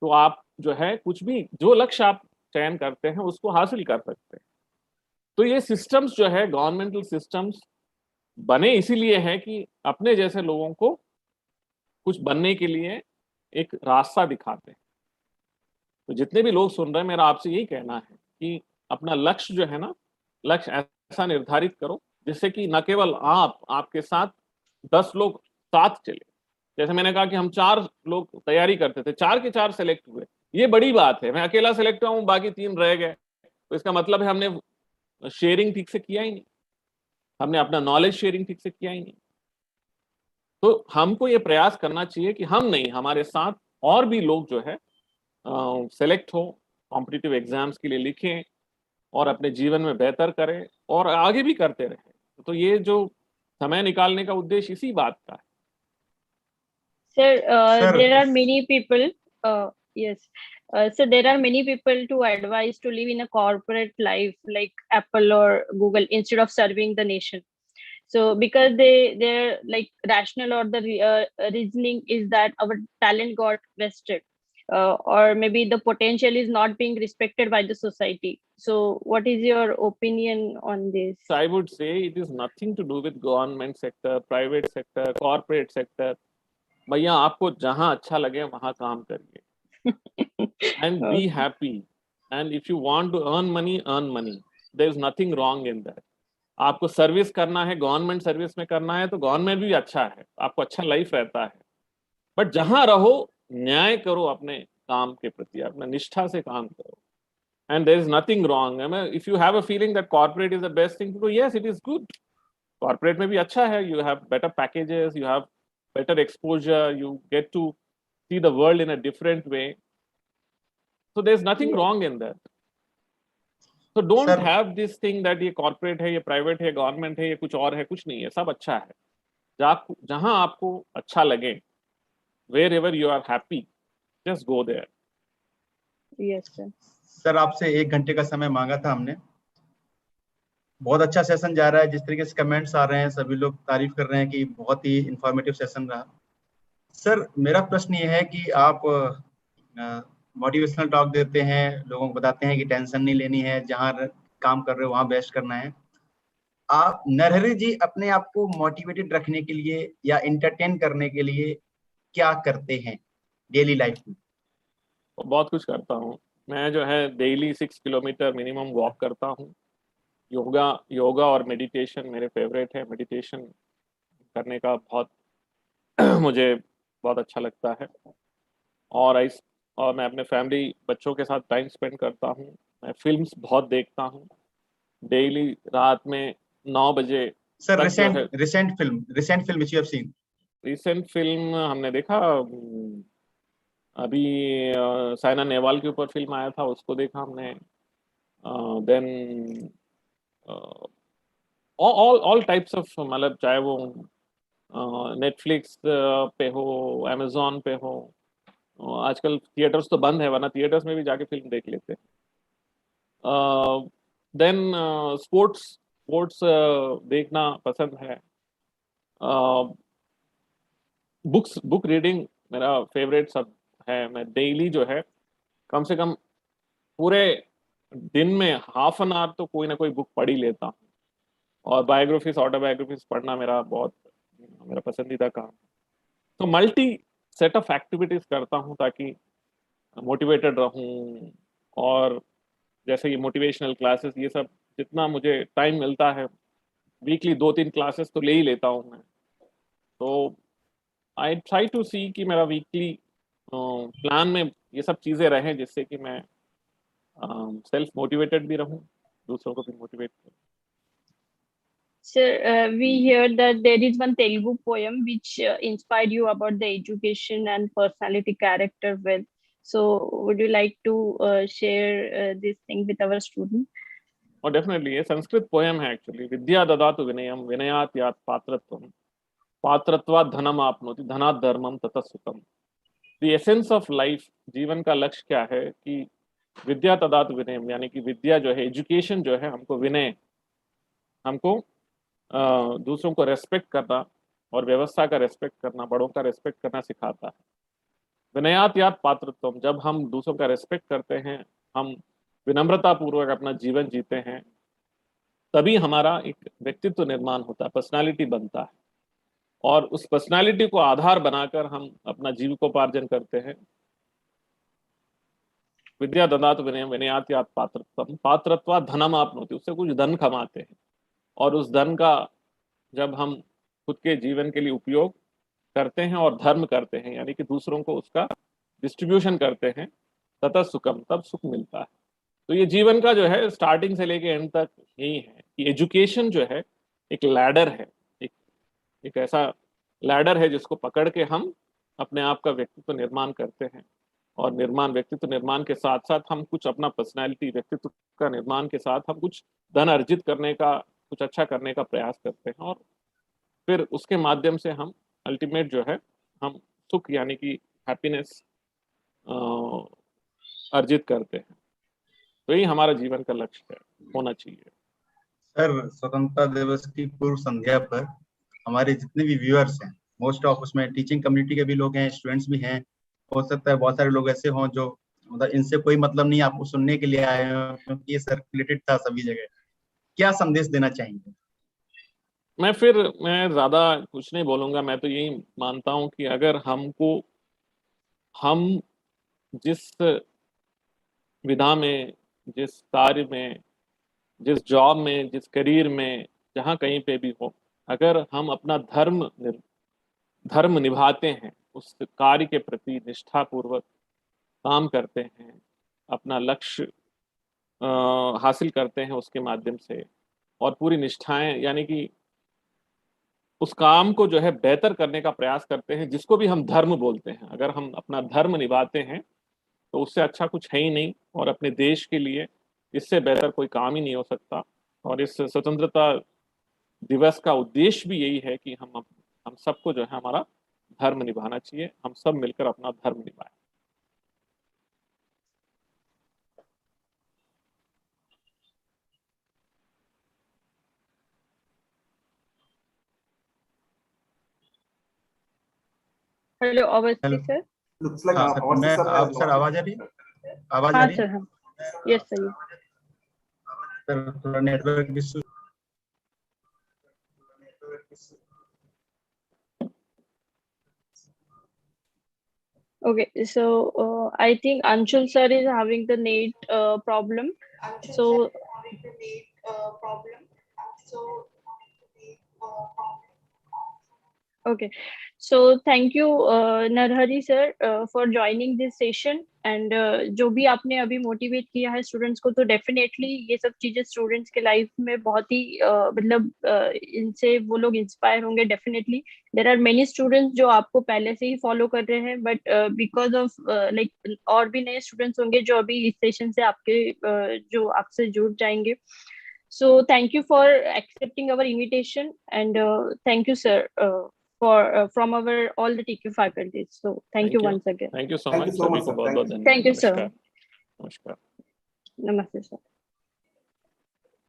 तो आप जो है कुछ भी, जो लक्ष्य आप चयन करते हैं उसको हासिल कर सकते हैं। तो ये सिस्टम्स जो है, गवर्नमेंटल सिस्टम्स बने इसीलिए है कि अपने जैसे लोगों को कुछ बनने के लिए एक रास्ता दिखाते हैं। तो जितने भी लोग सुन रहे हैं, मेरा आपसे यही कहना है कि अपना लक्ष्य जो है ना, लक्ष्य ऐसा निर्धारित करो जिससे कि न केवल आपके साथ 10 लोग साथ चले। जैसे मैंने कहा कि हम 4 लोग तैयारी करते थे, 4 के 4 सेलेक्ट हुए, ये बड़ी बात है। मैं अकेला सिलेक्ट हुआ हूँ, बाकी 3 रह गए, तो इसका मतलब है हमने शेयरिंग ठीक से किया ही नहीं, हमने अपना नॉलेज शेयरिंग ठीक से किया ही नहीं। तो हमको ये प्रयास करना चाहिए कि हम नहीं, हमारे साथ और भी लोग जो है सेलेक्ट हो, कॉम्पिटिटिव एग्जाम्स के लिए लिखें और अपने जीवन में बेहतर करें और आगे भी करते रहें। तो ये जो समय निकालने का उद्देश्य इसी बात का है। Sir, sir there are many people. Yes. So there are many people to advise to live in a corporate life like Apple or Google instead of serving the nation. So because their like rational or the reasoning is that our talent got wasted, or maybe the potential is not being respected by the society. So what is your opinion on this? So I would say it is nothing to do with government sector, private sector, corporate sector. भैया आपको जहां अच्छा लगे वहां काम करिए and be Okay. happy, and if you want to earn money, there is nothing wrong in that. आपको सर्विस करना है, गवर्नमेंट सर्विस में करना है, तो गवर्नमेंट भी अच्छा है, आपको अच्छा लाइफ रहता है, बट जहां रहो न्याय करो, अपने काम के प्रति अपना निष्ठा से काम करो, and there is nothing wrong. I mean, if you have a feeling that corporate is the best thing to do, yes, it is good. Corporate में भी अच्छा है, you have better packages, you have better exposure, you get to see the world in a different way. So there's nothing Yes. wrong in that. So don't sir have this thing that ये corporate है, ये private है, government है, ये कुछ और है, कुछ नहीं है, सब अच्छा है। जहां आपको अच्छा लगे, wherever you are happy, just go there. Yes, sir. Sir आपसे 1 घंटे का समय मांगा था हमने। बहुत अच्छा सेशन जा रहा है, जिस तरीके से कमेंट्स आ रहे हैं सभी लोग तारीफ कर रहे हैं कि बहुत ही इंफॉर्मेटिव सेशन रहा। सर मेरा प्रश्न ये है कि आप मोटिवेशनल टॉक देते हैं, लोगों को बताते हैं कि टेंशन नहीं लेनी है, जहाँ काम कर रहे हो वहाँ बेस्ट करना है। आप नरहरि जी अपने आप को मोटिवेटेड रखने के लिए या इंटरटेन करने के लिए क्या करते हैं डेली लाइफ में? बहुत कुछ करता हूँ मैं, जो है डेली 6 किलोमीटर मिनिमम वॉक करता हूँ। योगा और मेडिटेशन मेरे फेवरेट है। मेडिटेशन करने का बहुत मुझे बहुत अच्छा लगता है। और मैं अपने फैमिली बच्चों के साथ टाइम स्पेंड करता हूँ। मैं फिल्म्स बहुत देखता हूँ डेली, रात में 9 बजे सर तक जो है। Recent film which you have seen? Recent film हमने देखा, अभी साइना नेहवाल के ऊपर फिल्म आया था, उसको देखा हमने। देन ऑल टाइप्स ऑफ, मतलब चाहे वो नेटफ्लिक्स पे हो, अमेजोन पे हो। आजकल थिएटर्स तो बंद है, वरना थिएटर्स में भी जाके फिल्म देख लेते हैं। देन स्पोर्ट्स देखना पसंद है। बुक रीडिंग मेरा फेवरेट सब है। मैं डेली जो है कम से कम पूरे दिन में हाफ एन आवर तो कोई ना कोई बुक पढ़ ही लेता हूँ। और बायोग्राफीज, ऑटोबायोग्राफीज पढ़ना मेरा पसंदीदा काम। तो मल्टी सेट ऑफ एक्टिविटीज करता हूँ ताकि मोटिवेटेड रहूँ। और जैसे ये मोटिवेशनल क्लासेस, ये सब जितना मुझे टाइम मिलता है, वीकली 2-3 क्लासेस तो ले ही लेता हूँ मैं। तो आई ट्राई टू सी कि मेरा वीकली प्लान में ये सब चीज़ें रहें, जिससे कि मैं सेल्फ मोटिवेटेड भी रहूँ, दूसरों को भी मोटिवेट करूँ। Sir, we hear that there is one Telugu poem which inspired you about the education and personality character with. So, would you like to share this thing with our student? और डेफिनेटली ये संस्कृत पोएम है एक्चुअली। विद्या ददातु विनयम, विनयात यात पात्रत्वम, पात्रत्वात् धनम आपनोति, धनात् धर्मम ततः सुखम। द एसेंस ऑफ लाइफ, जीवन का लक्ष्य क्या है कि विद्या ददातु विनयम, यानी कि विद्या जो है, एजुकेशन जो है, हमको विनय, हमको दूसरों को रेस्पेक्ट करना और व्यवस्था का रेस्पेक्ट करना, बड़ों का रेस्पेक्ट करना सिखाता है। विनयात यात पात्रत्वम, जब हम दूसरों का रेस्पेक्ट करते हैं, हम विनम्रता पूर्वक अपना जीवन जीते हैं, तभी हमारा एक व्यक्तित्व निर्माण होता है, पर्सनालिटी बनता है। और उस पर्सनालिटी को आधार बनाकर हम अपना जीविकोपार्जन करते हैं। विद्या ददातु विनयम, विनयात यात पात्रत्वम, पात्रत्वात् धनम आपनोति, उससे कुछ धन कमाते हैं। और उस धन का जब हम खुद के जीवन के लिए उपयोग करते हैं और धर्म करते हैं, यानी कि दूसरों को उसका डिस्ट्रीब्यूशन करते हैं, ततः सुखम, तब सुख मिलता है। तो ये जीवन का जो है स्टार्टिंग से लेके एंड तक यही है कि एजुकेशन जो है एक लैडर है, एक ऐसा लैडर है जिसको पकड़ के हम अपने आप का व्यक्तित्व निर्माण करते हैं। और व्यक्तित्व निर्माण के साथ साथ हम कुछ अपना पर्सनैलिटी, व्यक्तित्व का निर्माण के साथ हम कुछ धन अर्जित करने का, कुछ अच्छा करने का प्रयास करते हैं, और फिर उसके माध्यम से हम अल्टीमेट जो है हम सुख यानी कि हैप्पीनेस अर्जित करते हैं। तो यही हमारा जीवन का लक्ष्य है, होना चाहिए। सर, स्वतंत्रता दिवस की पूर्व संध्या पर हमारे जितने भी व्यूअर्स हैं, मोस्ट ऑफ उसमें टीचिंग कम्युनिटी के भी लोग हैं, स्टूडेंट्स भी हैं, हो सकता है बहुत सारे लोग ऐसे हों जो मतलब इनसे कोई मतलब नहीं, आपको सुनने के लिए आए हो क्योंकि ये सर्कुलेटेड था सभी जगह। क्या संदेश देना चाहेंगे? मैं ज्यादा कुछ नहीं बोलूंगा। मैं तो यही मानता हूं कि अगर हम जिस विधा में, जिस कार्य में, जिस जॉब में, जिस करियर में, जहाँ कहीं पे भी हो, अगर हम अपना धर्म निभाते हैं, उस कार्य के प्रति निष्ठापूर्वक काम करते हैं, अपना लक्ष्य हासिल करते हैं उसके माध्यम से, और पूरी निष्ठाएं यानी कि उस काम को जो है बेहतर करने का प्रयास करते हैं, जिसको भी हम धर्म बोलते हैं, अगर हम अपना धर्म निभाते हैं तो उससे अच्छा कुछ है ही नहीं। और अपने देश के लिए इससे बेहतर कोई काम ही नहीं हो सकता। और इस स्वतंत्रता दिवस का उद्देश्य भी यही है कि हम सबको जो है हमारा धर्म निभाना चाहिए, हम सब मिलकर अपना धर्म निभाएं। Hello Awasthi hello. Sir. Looks like हाँ सर, मैं सर आवाज आ रही है? आवाज आ हाँ रही सर, है? हाँ, यस सर। सर थोड़ा network issue. Okay, so I think Anshul sir is having the net problem. So okay, so thank you Narhari sir for joining this session, and जो भी आपने अभी मोटिवेट किया है स्टूडेंट्स को, तो डेफिनेटली ये सब चीजें स्टूडेंट्स के लाइफ में बहुत ही मतलब इनसे वो लोग इंस्पायर होंगे definitely. There are many students जो आपको पहले से ही फॉलो कर रहे हैं, बट बिकॉज ऑफ लाइक और भी नए स्टूडेंट्स होंगे जो अभी इस सेशन से जो आपसे जुड़ जाएंगे। So thank you for accepting our invitation, and thank you sir from our all the TQ faculties. So thank you once again. Thank you so Thank much. you so सभी much, को sir. बहुत बहुत Thank you. धन्यवाद। Thank you sir. नमस्कार। Namaste sir.